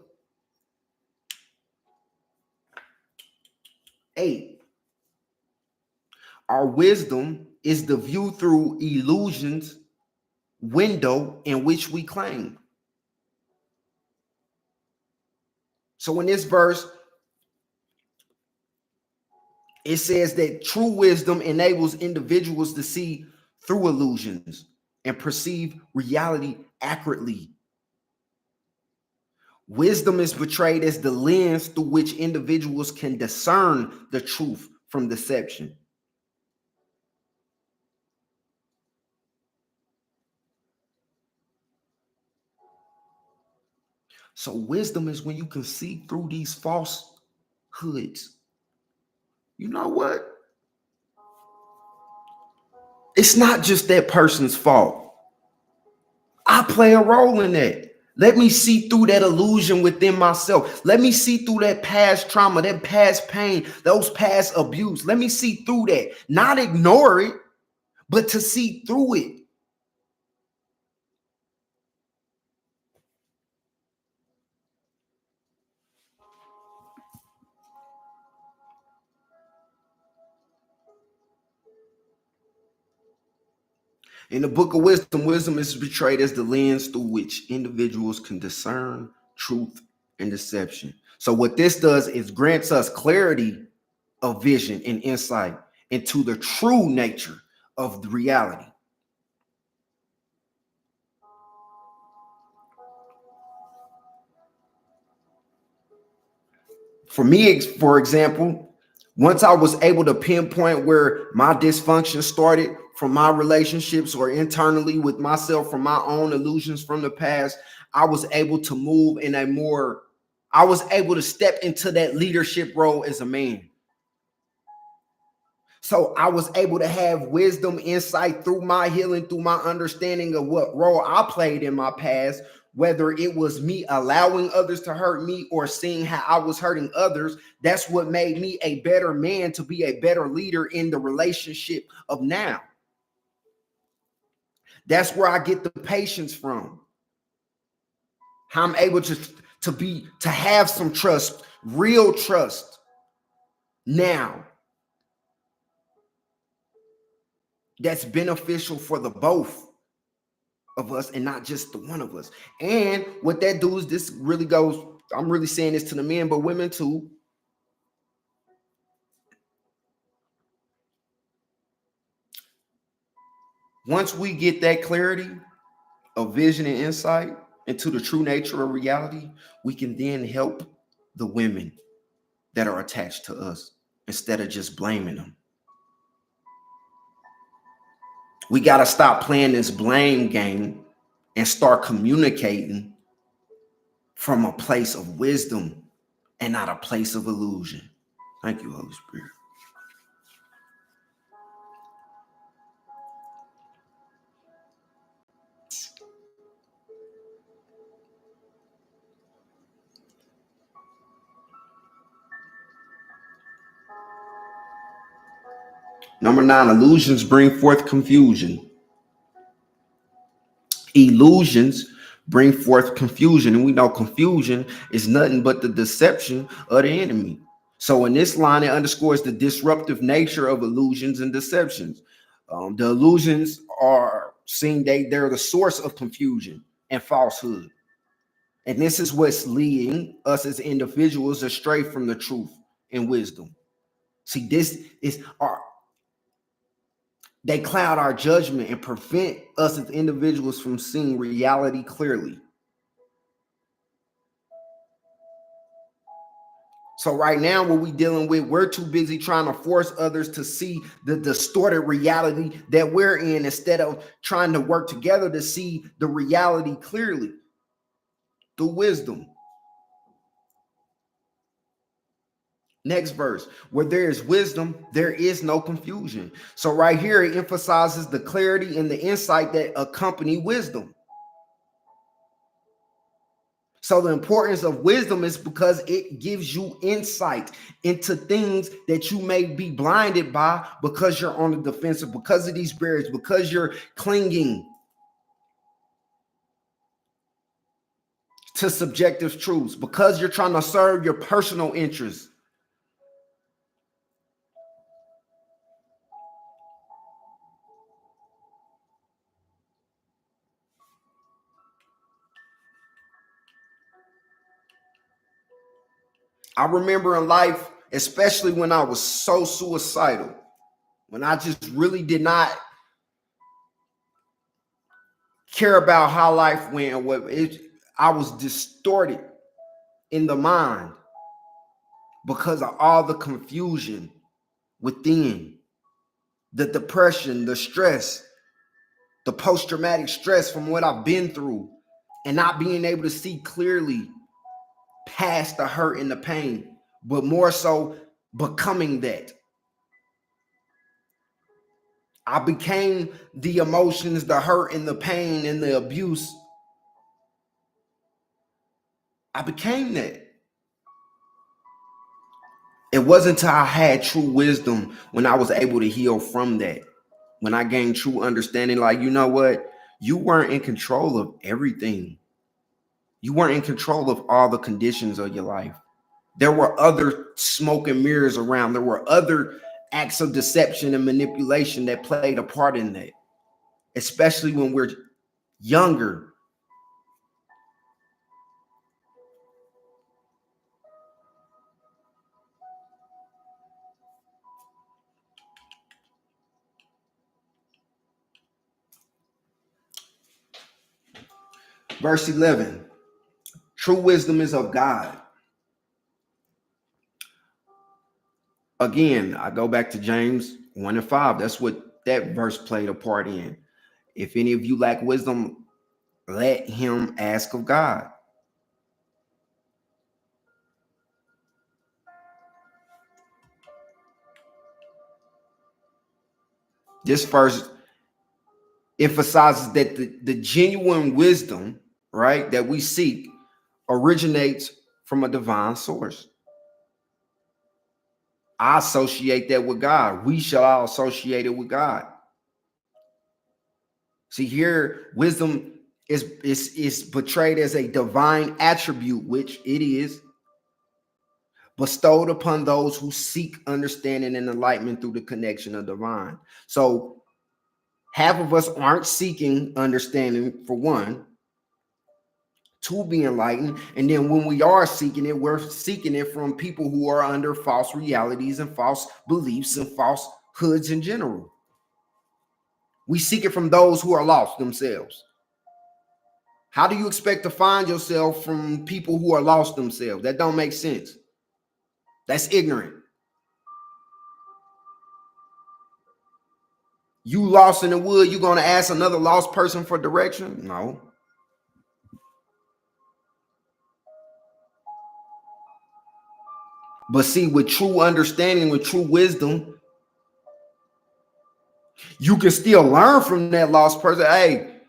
8. Our wisdom is the view through illusions window in which we claim. So in this verse, it says that true wisdom enables individuals to see through illusions and perceive reality accurately. Wisdom is portrayed as the lens through which individuals can discern the truth from deception. So wisdom is when you can see through these falsehoods. You know what? It's not just that person's fault. I play a role in that. Let me see through that illusion within myself. Let me see through that past trauma, that past pain, those past abuse. Let me see through that. Not ignore it, but to see through it. In the book of wisdom, wisdom is portrayed as the lens through which individuals can discern truth and deception. So what this does is grants us clarity of vision and insight into the true nature of the reality. For me, for example, once I was able to pinpoint where my dysfunction started from my relationships or internally with myself from my own illusions from the past, I was able to move in a more, I was able to step into that leadership role as a man. So I was able to have wisdom, insight through my healing, through my understanding of what role I played in my past, whether it was me allowing others to hurt me or seeing how I was hurting others. That's what made me a better man, to be a better leader in the relationship of now. That's where I get the patience from. How I'm able to have some trust, real trust now, that's beneficial for the both of us and not just the one of us. And what that do is, this really goes, I'm really saying this to the men, but women too. Once we get that clarity of vision and insight into the true nature of reality, we can then help the women that are attached to us instead of just blaming them. We got to stop playing this blame game and start communicating from a place of wisdom and not a place of illusion. Thank you, Holy Spirit. Number 9, illusions bring forth confusion. Illusions bring forth confusion. And we know confusion is nothing but the deception of the enemy. So in this line, it underscores the disruptive nature of illusions and deceptions. The illusions are seen, they're the source of confusion and falsehood. And this is what's leading us as individuals astray from the truth and wisdom. See, this is our, they cloud our judgment and prevent us as individuals from seeing reality clearly. So right now, what we dealing with, we're too busy trying to force others to see the distorted reality that we're in, instead of trying to work together to see the reality clearly through wisdom. Next verse, where there is wisdom, there is no confusion. So right here, it emphasizes the clarity and the insight that accompany wisdom. So the importance of wisdom is because it gives you insight into things that you may be blinded by because you're on the defensive, because of these barriers, because you're clinging to subjective truths, because you're trying to serve your personal interests. I remember in life, especially when I was so suicidal, when I just really did not care about how life went, I was distorted in the mind because of all the confusion within, the depression, the stress, the post-traumatic stress from what I've been through, and not being able to see clearly past the hurt and the pain, but more so becoming that. I became the emotions, the hurt and the pain and the abuse I became that. It wasn't until I had true wisdom when I was able to heal from that. When I gained true understanding, like, you know what? You weren't in control of everything. You weren't in control of all the conditions of your life. There were other smoke and mirrors around. There were other acts of deception and manipulation that played a part in that, especially when we're younger. Verse 11, true wisdom is of God. Again, I go back to James 1 and 5. That's what that verse played a part in. If any of you lack wisdom, let him ask of God. This verse emphasizes that the genuine wisdom, right, that we seek originates from a divine source. I associate that with God. We shall all associate it with God. See, here, wisdom is portrayed as a divine attribute, which it is, bestowed upon those who seek understanding and enlightenment through the connection of divine. So half of us aren't seeking understanding, for one, to be enlightened. And then when we are seeking it, we're seeking it from people who are under false realities and false beliefs and falsehoods in general. We seek it from those who are lost themselves. How do you expect to find yourself from people who are lost themselves? That don't make sense. That's ignorant. You lost in the wood, you going to ask another lost person for direction? No. But see, with true understanding, with true wisdom, you can still learn from that lost person. Hey,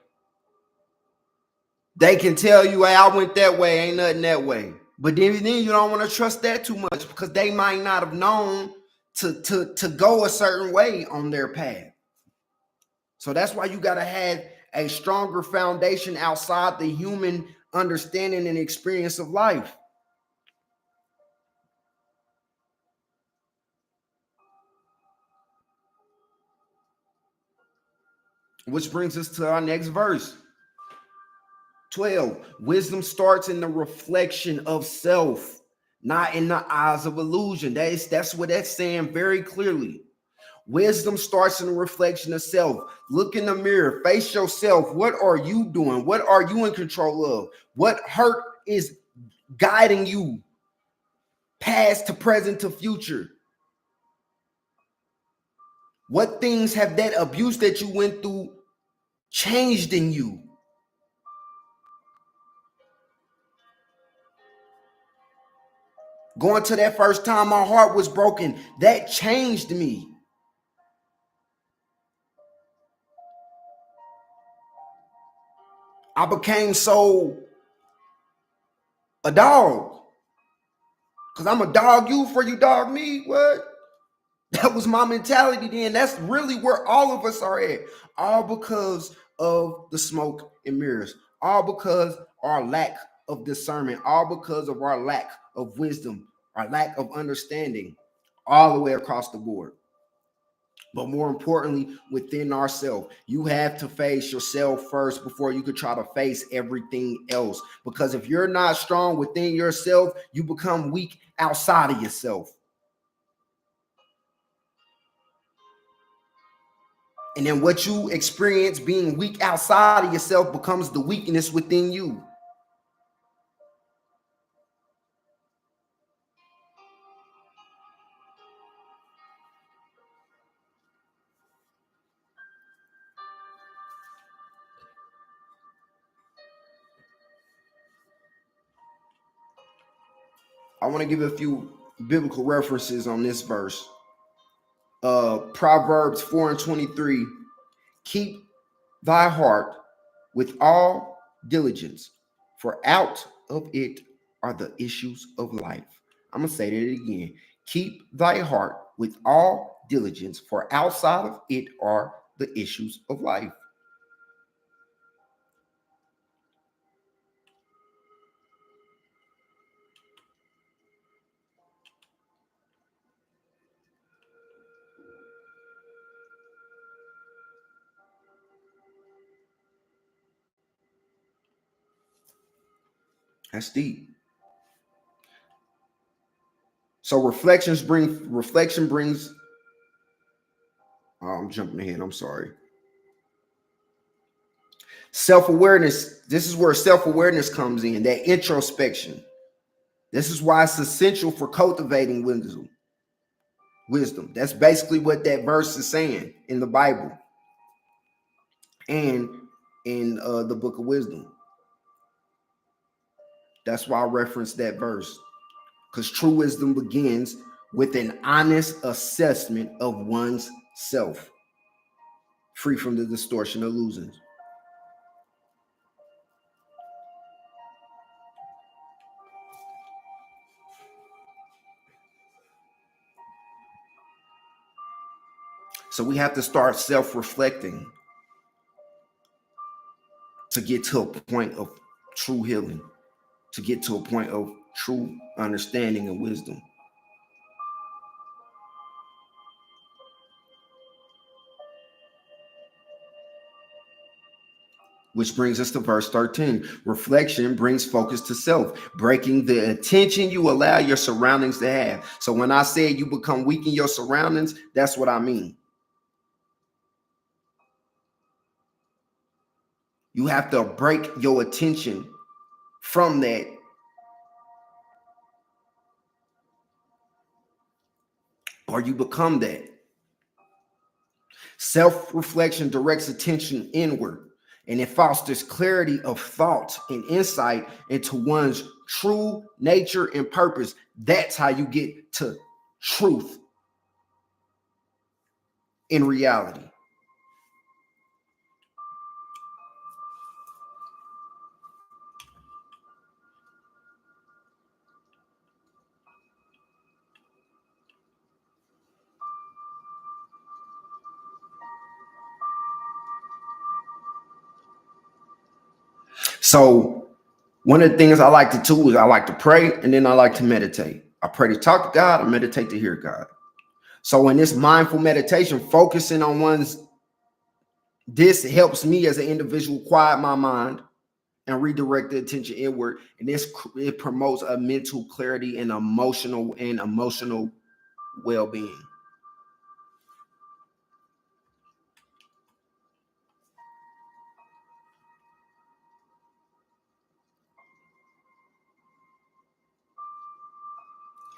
they can tell you, hey, I went that way, ain't nothing that way. But then you don't want to trust that too much because they might not have known to go a certain way on their path. So that's why you got to have a stronger foundation outside the human understanding and experience of life. Which brings us to our next verse. 12. Wisdom starts in the reflection of self, not in the eyes of illusion. That's what that's saying very clearly. Wisdom starts in the reflection of self. Look in the mirror, face yourself. What are you doing? What are you in control of? What hurt is guiding you past to present to future? What things have that abuse that you went through changed in you? Going to that first time my heart was broken, that changed me. I became so a dog. Because I'm a dog you for you dog me. What? That was my mentality then. That's really where all of us are at. All because of the smoke and mirrors. All because our lack of discernment. All because of our lack of wisdom. Our lack of understanding. All the way across the board. But more importantly, within ourselves, you have to face yourself first before you could try to face everything else. Because if you're not strong within yourself, you become weak outside of yourself. And then what you experience being weak outside of yourself becomes the weakness within you. I want to give a few biblical references on this verse. Proverbs 4 and 23. Keep thy heart with all diligence, for out of it are the issues of life. I'm going to say that again. Keep thy heart with all diligence, for outside of it are the issues of life. That's deep. So reflection brings. Oh, I'm jumping ahead. I'm sorry. Self-awareness. This is where self-awareness comes in. That introspection. This is why it's essential for cultivating wisdom. Wisdom. That's basically what that verse is saying in the Bible and in the Book of Wisdom. That's why I referenced that verse. Because true wisdom begins with an honest assessment of one's self, free from the distortion of illusions. So we have to start self-reflecting to get to a point of true healing, to get to a point of true understanding and wisdom. Which brings us to verse 13. Reflection brings focus to self, breaking the attention you allow your surroundings to have. So when I say you become weak in your surroundings, that's what I mean. You have to break your attention from that, or you become that. Self-reflection directs attention inward, and it fosters clarity of thought and insight into one's true nature and purpose. That's how you get to truth in reality. So one of the things I like to do is I like to pray, and then I like to meditate. I pray to talk to God, I meditate to hear God. So in this mindful meditation, focusing on this helps me as an individual quiet my mind and redirect the attention inward. And it promotes a mental clarity and emotional well-being.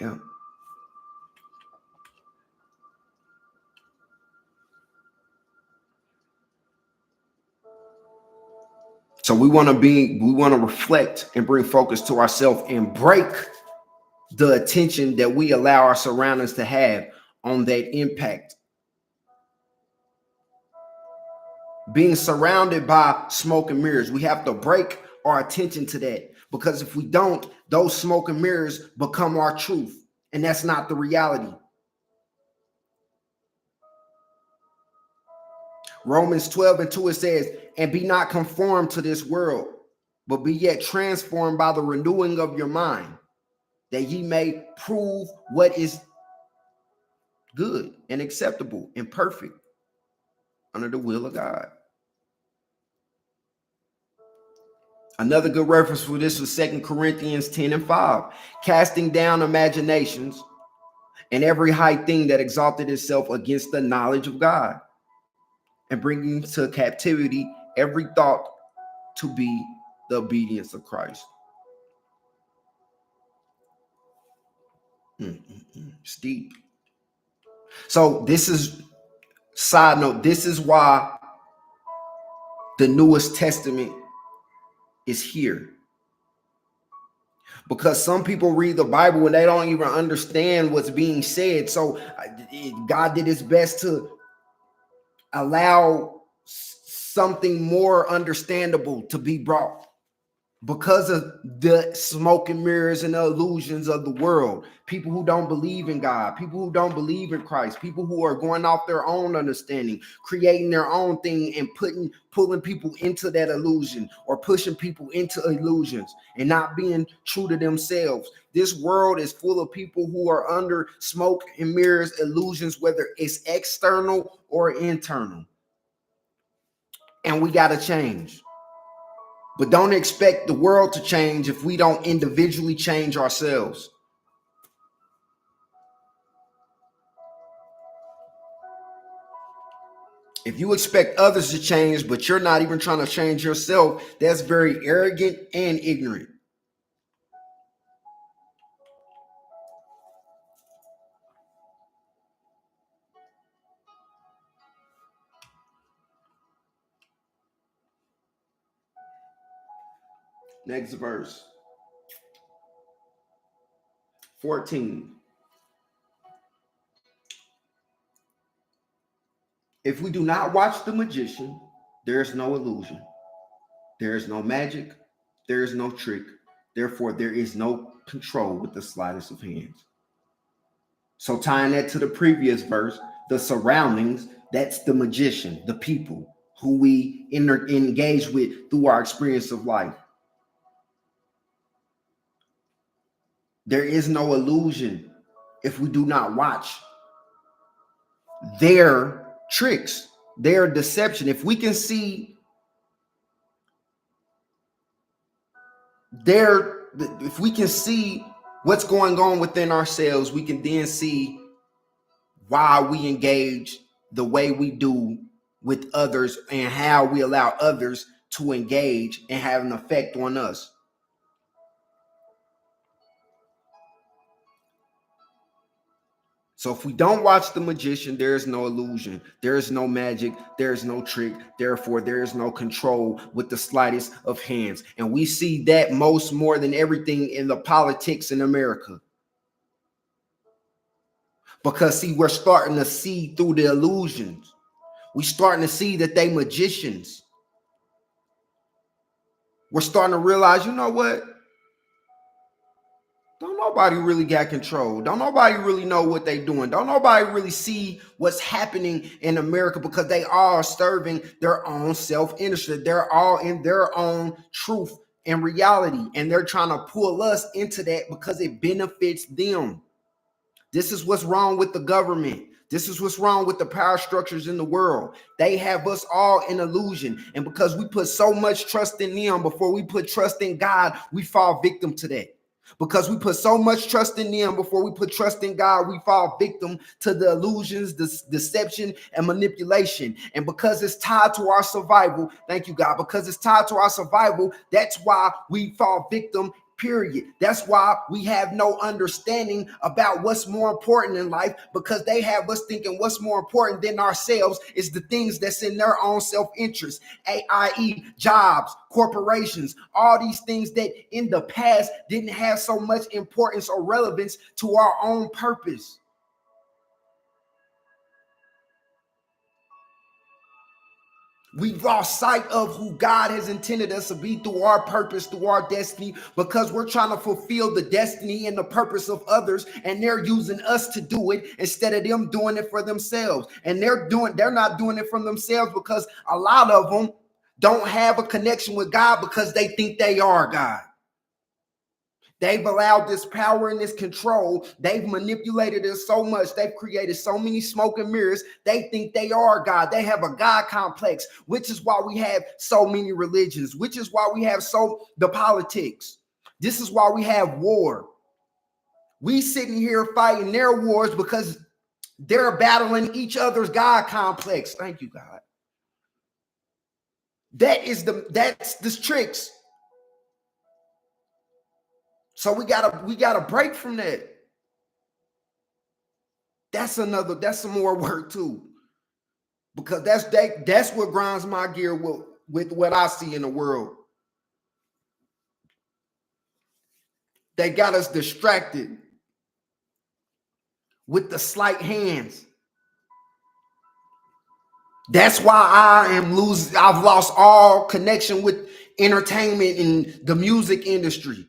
Yeah. So we want to reflect and bring focus to ourselves and break the attention that we allow our surroundings to have on that impact. Being surrounded by smoke and mirrors, we have to break our attention to that, because if we don't, those smoke and mirrors become our truth, and that's not the reality. Romans 12:2, it says, and be not conformed to this world, but be yet transformed by the renewing of your mind, that ye may prove what is good and acceptable and perfect under the will of God. Another good reference for this was 2 Corinthians 10:5, casting down imaginations and every high thing that exalted itself against the knowledge of God, and bringing to captivity every thought to be the obedience of Christ. It's deep. So this is, side note, this is why the newest testament is here. Because some people read the Bible and they don't even understand what's being said. So God did his best to allow something more understandable to be brought. because of the smoke and mirrors and the illusions of the world. People who don't believe in God, people who don't believe in Christ, people who are going off their own understanding, creating their own thing and pulling people into that illusion or pushing people into illusions and not being true to themselves. This world is full of people who are under smoke and mirrors illusions, whether it's external or internal. And we got to change. But don't expect the world to change if we don't individually change ourselves. If you expect others to change, but you're not even trying to change yourself, that's very arrogant and ignorant. Next verse 14. If we do not watch the magician, there is no illusion, there is no magic, there is no trick. Therefore, there is no control with the slightest of hands. So tying that to the previous verse, the surroundings, that's the magician, the people who we engage with through our experience of life. There is no illusion if we do not watch their tricks, their deception. If we can see if we can see what's going on within ourselves, we can then see why we engage the way we do with others and how we allow others to engage and have an effect on us. So if we don't watch the magician, there is no illusion, there is no magic, there is no trick. Therefore, there is no control with the slightest of hands. And we see that most more than everything in the politics in America. Because see, we're starting to see through the illusions. We're starting to see that they magicians. We're starting to realize, you know what? Don't nobody really got control. Don't nobody really know what they doing. Don't nobody really see what's happening in America because they are serving their own self-interest. They're all in their own truth and reality. And they're trying to pull us into that because it benefits them. This is what's wrong with the government. This is what's wrong with the power structures in the world. They have us all in illusion. And because we put so much trust in them before we put trust in God, we fall victim to that. Because we put so much trust in them before we put trust in God, we fall victim to the illusions, the deception, and manipulation. And because it's tied to our survival, thank you, God, because it's tied to our survival, that's why we fall victim. Period. That's why we have no understanding about what's more important in life, because they have us thinking what's more important than ourselves is the things that's in their own self-interest, i.e. jobs, corporations, all these things that in the past didn't have so much importance or relevance to our own purpose. We've lost sight of who God has intended us to be through our purpose, through our destiny, because we're trying to fulfill the destiny and the purpose of others, and they're using us to do it instead of them doing it for themselves. And they're not doing it for themselves because a lot of them don't have a connection with God because they think they are God. They've allowed this power and this control. They've manipulated it so much. They've created so many smoke and mirrors. They think they are God. They have a God complex, which is why we have so many religions, which is why we have the politics. This is why we have war. We sitting here fighting their wars because they're battling each other's God complex. Thank you, God. That's the tricks. So we gotta break from that. That's some more work too. Because that's what grinds my gear with what I see in the world. They got us distracted with the slight hands. That's why I've lost all connection with entertainment and the music industry.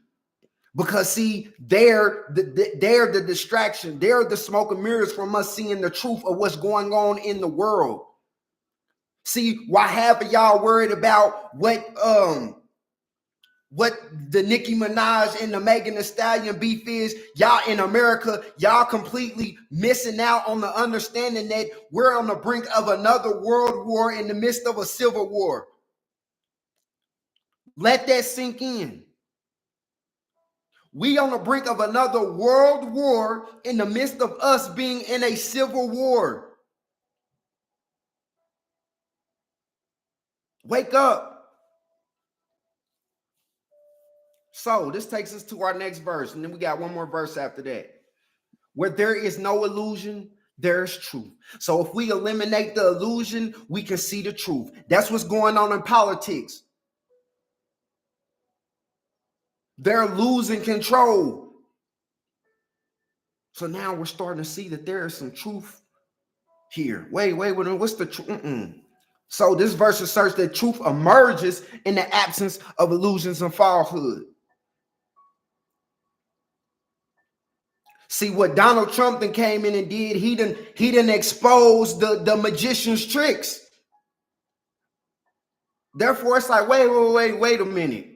Because see, they're the distraction. They're the smoke and mirrors from us seeing the truth of what's going on in the world. See, why half of y'all worried about what the Nicki Minaj and the Megan Thee Stallion beef is? Y'all in America, y'all completely missing out on the understanding that we're on the brink of another world war in the midst of a civil war. Let that sink in. We on the brink of another world war in the midst of us being in a civil war. Wake up. So this takes us to our next verse, and then we got one more verse after that. Where there is no illusion, there's truth. So if we eliminate the illusion, we can see the truth. That's what's going on in politics. They're losing control. So now we're starting to see that there is some truth here. Wait, what's the truth? So this verse asserts that truth emerges in the absence of illusions and falsehood. See what Donald Trump then came in and did, he didn't expose the magician's tricks. Therefore, it's like, wait a minute.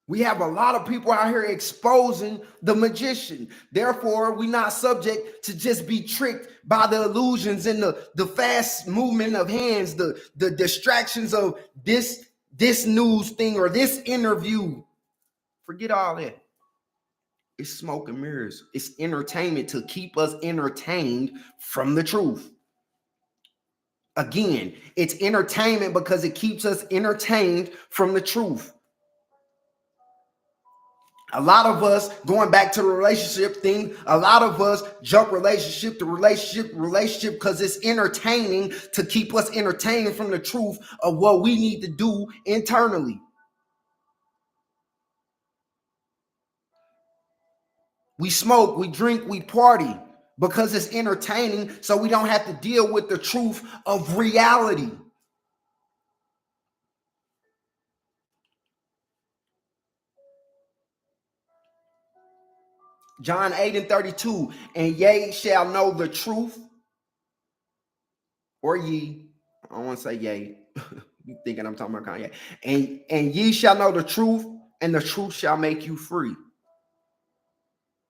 We have a lot of people out here exposing the magician. Therefore, we're not subject to just be tricked by the illusions and the fast movement of hands, the distractions of this news thing or this interview. Forget all that. It's smoke and mirrors. It's entertainment to keep us entertained from the truth. Again, it's entertainment because it keeps us entertained from the truth. A lot of us, going back to the relationship thing, a lot of us jump relationship to relationship because it's entertaining to keep us entertained from the truth of what we need to do internally. We smoke, we drink, we party because it's entertaining, so we don't have to deal with the truth of reality. John 8:32, and ye shall know the truth, or ye, I don't want to say yea. You thinking I'm talking about Kanye. And ye shall know the truth, and the truth shall make you free.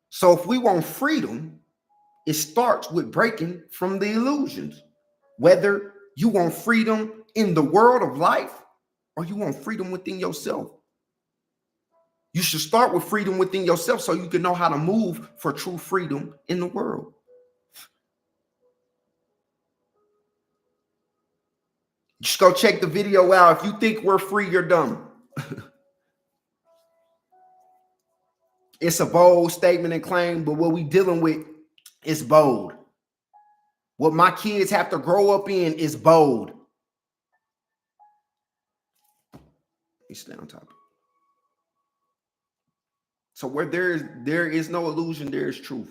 So if we want freedom, it starts with breaking from the illusions. Whether you want freedom in the world of life or you want freedom within yourself. You should start with freedom within yourself so you can know how to move for true freedom in the world. Just go check the video out. If you think we're free, you're dumb. It's a bold statement and claim, but what we dealing with is bold. What my kids have to grow up in is bold. Let me stay on topic. So where there is no illusion, there is truth.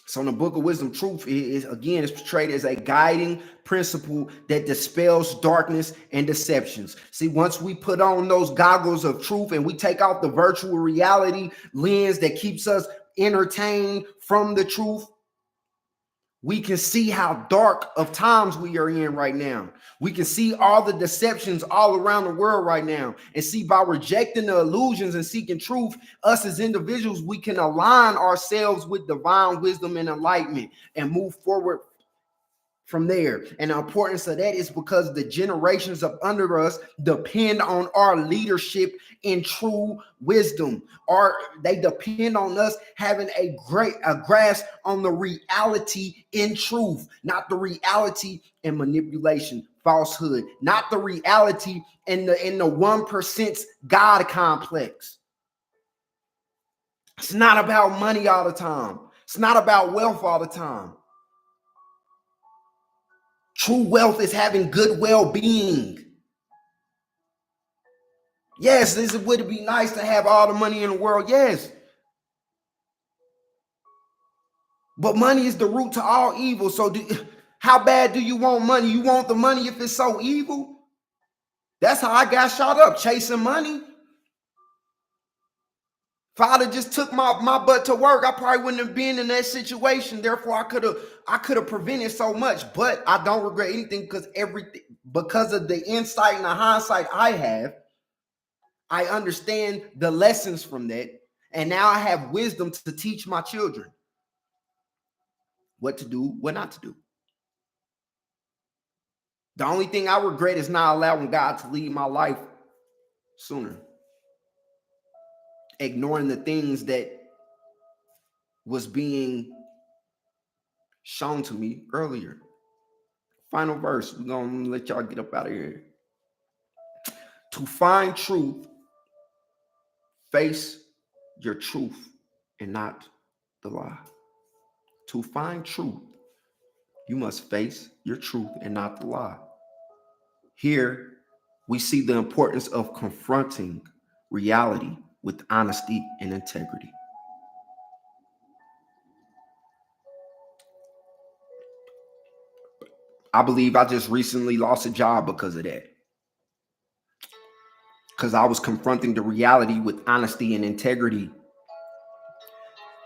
So in the book of wisdom, truth is portrayed as a guiding principle that dispels darkness and deceptions. See, once we put on those goggles of truth and we take out the virtual reality lens that keeps us entertained from the truth, we can see how dark of times we are in right now. We can see all the deceptions all around the world right now. And see, by rejecting the illusions and seeking truth, us as individuals, we can align ourselves with divine wisdom and enlightenment and move forward from there. And the importance of that is because the generations up under us depend on our leadership in true wisdom. They depend on us having a grasp on the reality in truth, not the reality in manipulation, falsehood, not the reality in the 1% God complex. It's not about money all the time. It's not about wealth all the time. True wealth is having good well-being. Yes, would it be nice to have all the money in the world? Yes. But money is the root to all evil. So how bad do you want money? You want the money if it's so evil? That's how I got shot up, chasing money. If I'd have just took my butt to work, I probably wouldn't have been in that situation. Therefore, I could have prevented so much. But I don't regret anything because of the insight and the hindsight I have. I understand the lessons from that. And now I have wisdom to teach my children what to do, what not to do. The only thing I regret is not allowing God to lead my life sooner. Ignoring the things that was being shown to me earlier. Final verse. We're going to let y'all get up out of here. To find truth, face your truth and not the lie. To find truth, you must face your truth and not the lie. Here, we see the importance of confronting reality with honesty and integrity. I believe I just recently lost a job because of that. Because I was confronting the reality with honesty and integrity.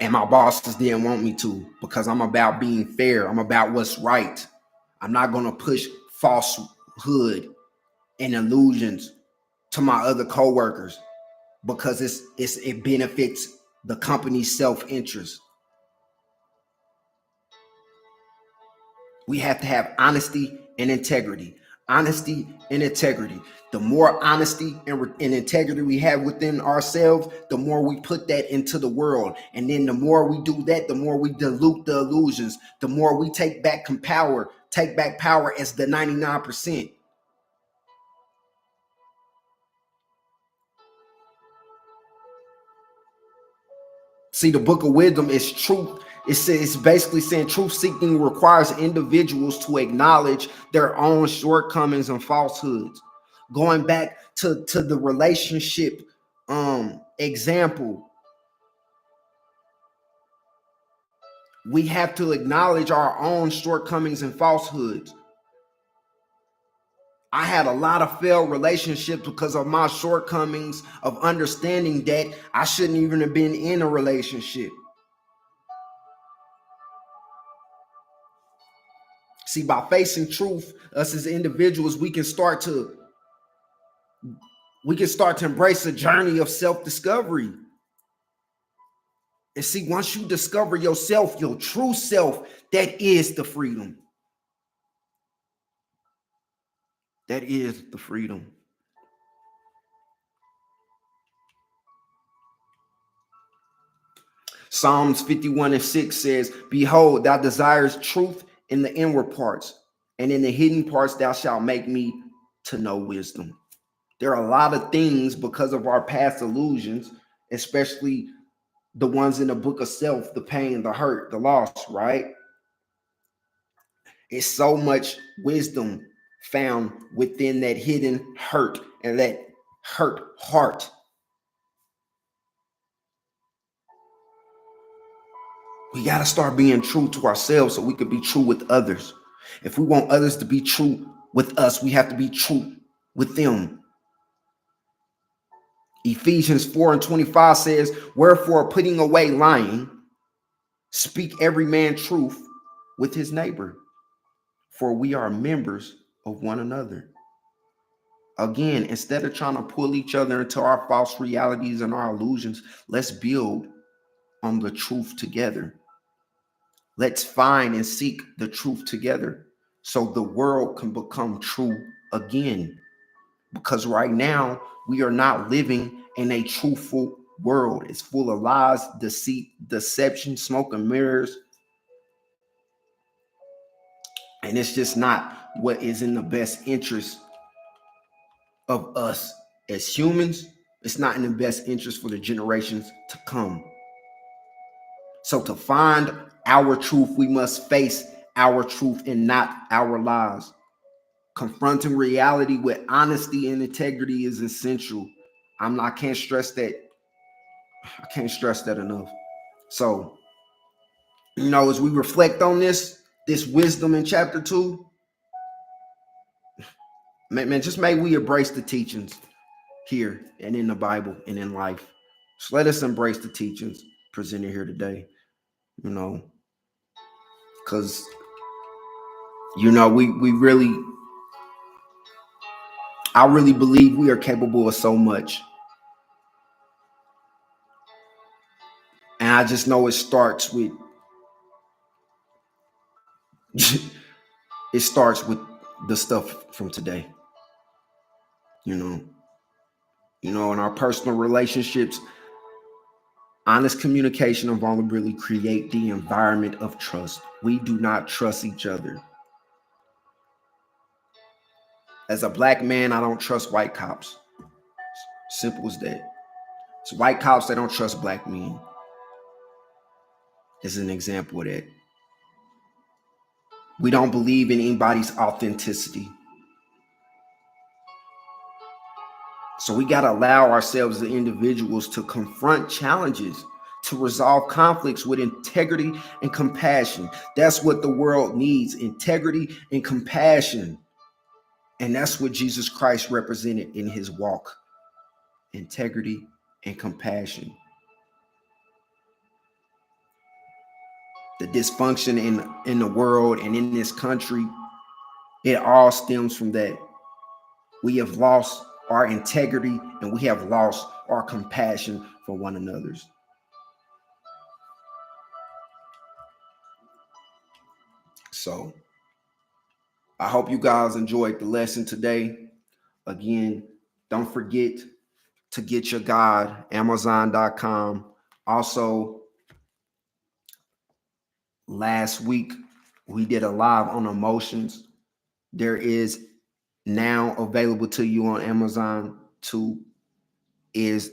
And my bosses didn't want me to, because I'm about being fair. I'm about what's right. I'm not going to push falsehood and illusions to my other coworkers because it benefits the company's self-interest. We have to have honesty and integrity. Honesty and integrity. The more honesty and integrity we have within ourselves, the more we put that into the world. And then the more we do that, the more we dilute the illusions, the more we take back power as the 99%. See, the book of wisdom is truth. It's basically saying truth seeking requires individuals to acknowledge their own shortcomings and falsehoods. Going back to the relationship example, we have to acknowledge our own shortcomings and falsehoods. I had a lot of failed relationships because of my shortcomings of understanding that I shouldn't even have been in a relationship. See, by facing truth, us as individuals, we can start to embrace a journey of self-discovery. And see, once you discover yourself, your true self, that is the freedom. That is the freedom. Psalms 51:6 says, behold, thou desires truth in the inward parts, and in the hidden parts thou shalt make me to know wisdom. There are a lot of things because of our past illusions, especially the ones in the book of self, the pain, the hurt, the loss, right? It's so much wisdom found within that hidden hurt and that hurt heart. We got to start being true to ourselves so we can be true with others. If we want others to be true with us, we have to be true with them. Ephesians 4:25 says, wherefore, putting away lying, speak every man truth with his neighbor, for we are members of one another. Again, instead of trying to pull each other into our false realities and our illusions, let's build on the truth together. Let's find and seek the truth together so the world can become true again. Because right now, we are not living in a truthful world. It's full of lies, deceit, deception, smoke and mirrors. And it's just not what is in the best interest of us as humans. It's not in the best interest for the generations to come. So to find our truth, we must face our truth and not our lies. Confronting reality with honesty and integrity is essential. I can't stress that. I can't stress that enough. So As we reflect on this wisdom in chapter 2, man, just may we embrace the teachings here and in the Bible and in life. So let us embrace the teachings presented here today, because, we really, I really believe we are capable of so much. And I just know it starts with, the stuff from today, in our personal relationships. Honest communication and vulnerability create the environment of trust. We do not trust each other. As a Black man, I don't trust white cops. Simple as that. So white cops, they don't trust Black men. Is an example of that. We don't believe in anybody's authenticity. So we got to allow ourselves as individuals to confront challenges, to resolve conflicts with integrity and compassion. That's what the world needs, integrity and compassion. And that's what Jesus Christ represented in his walk, integrity and compassion. The dysfunction in the world and in this country, it all stems from that. We have lost our integrity and we have lost our compassion for one another's. So I hope you guys enjoyed the lesson today. Again, don't forget to get your guide, Amazon.com. Also, last week, we did a live on emotions. There is now available to you on Amazon is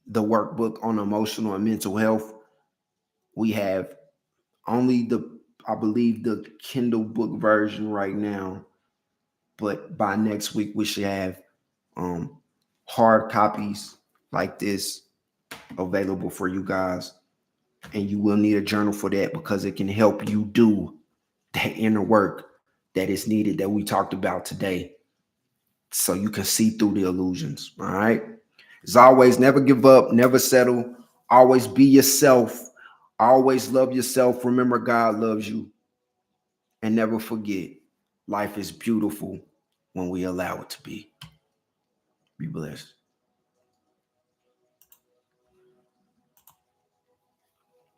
the workbook on emotional and mental health. We have only I believe the Kindle book version right now, but by next week we should have hard copies like this available for you guys. And you will need a journal for that, because it can help you do that inner work that is needed that we talked about today, so you can see through the illusions. All right. As always, never give up, never settle. Always be yourself. Always love yourself. Remember, God loves you. And never forget, life is beautiful when we allow it to be. Be blessed.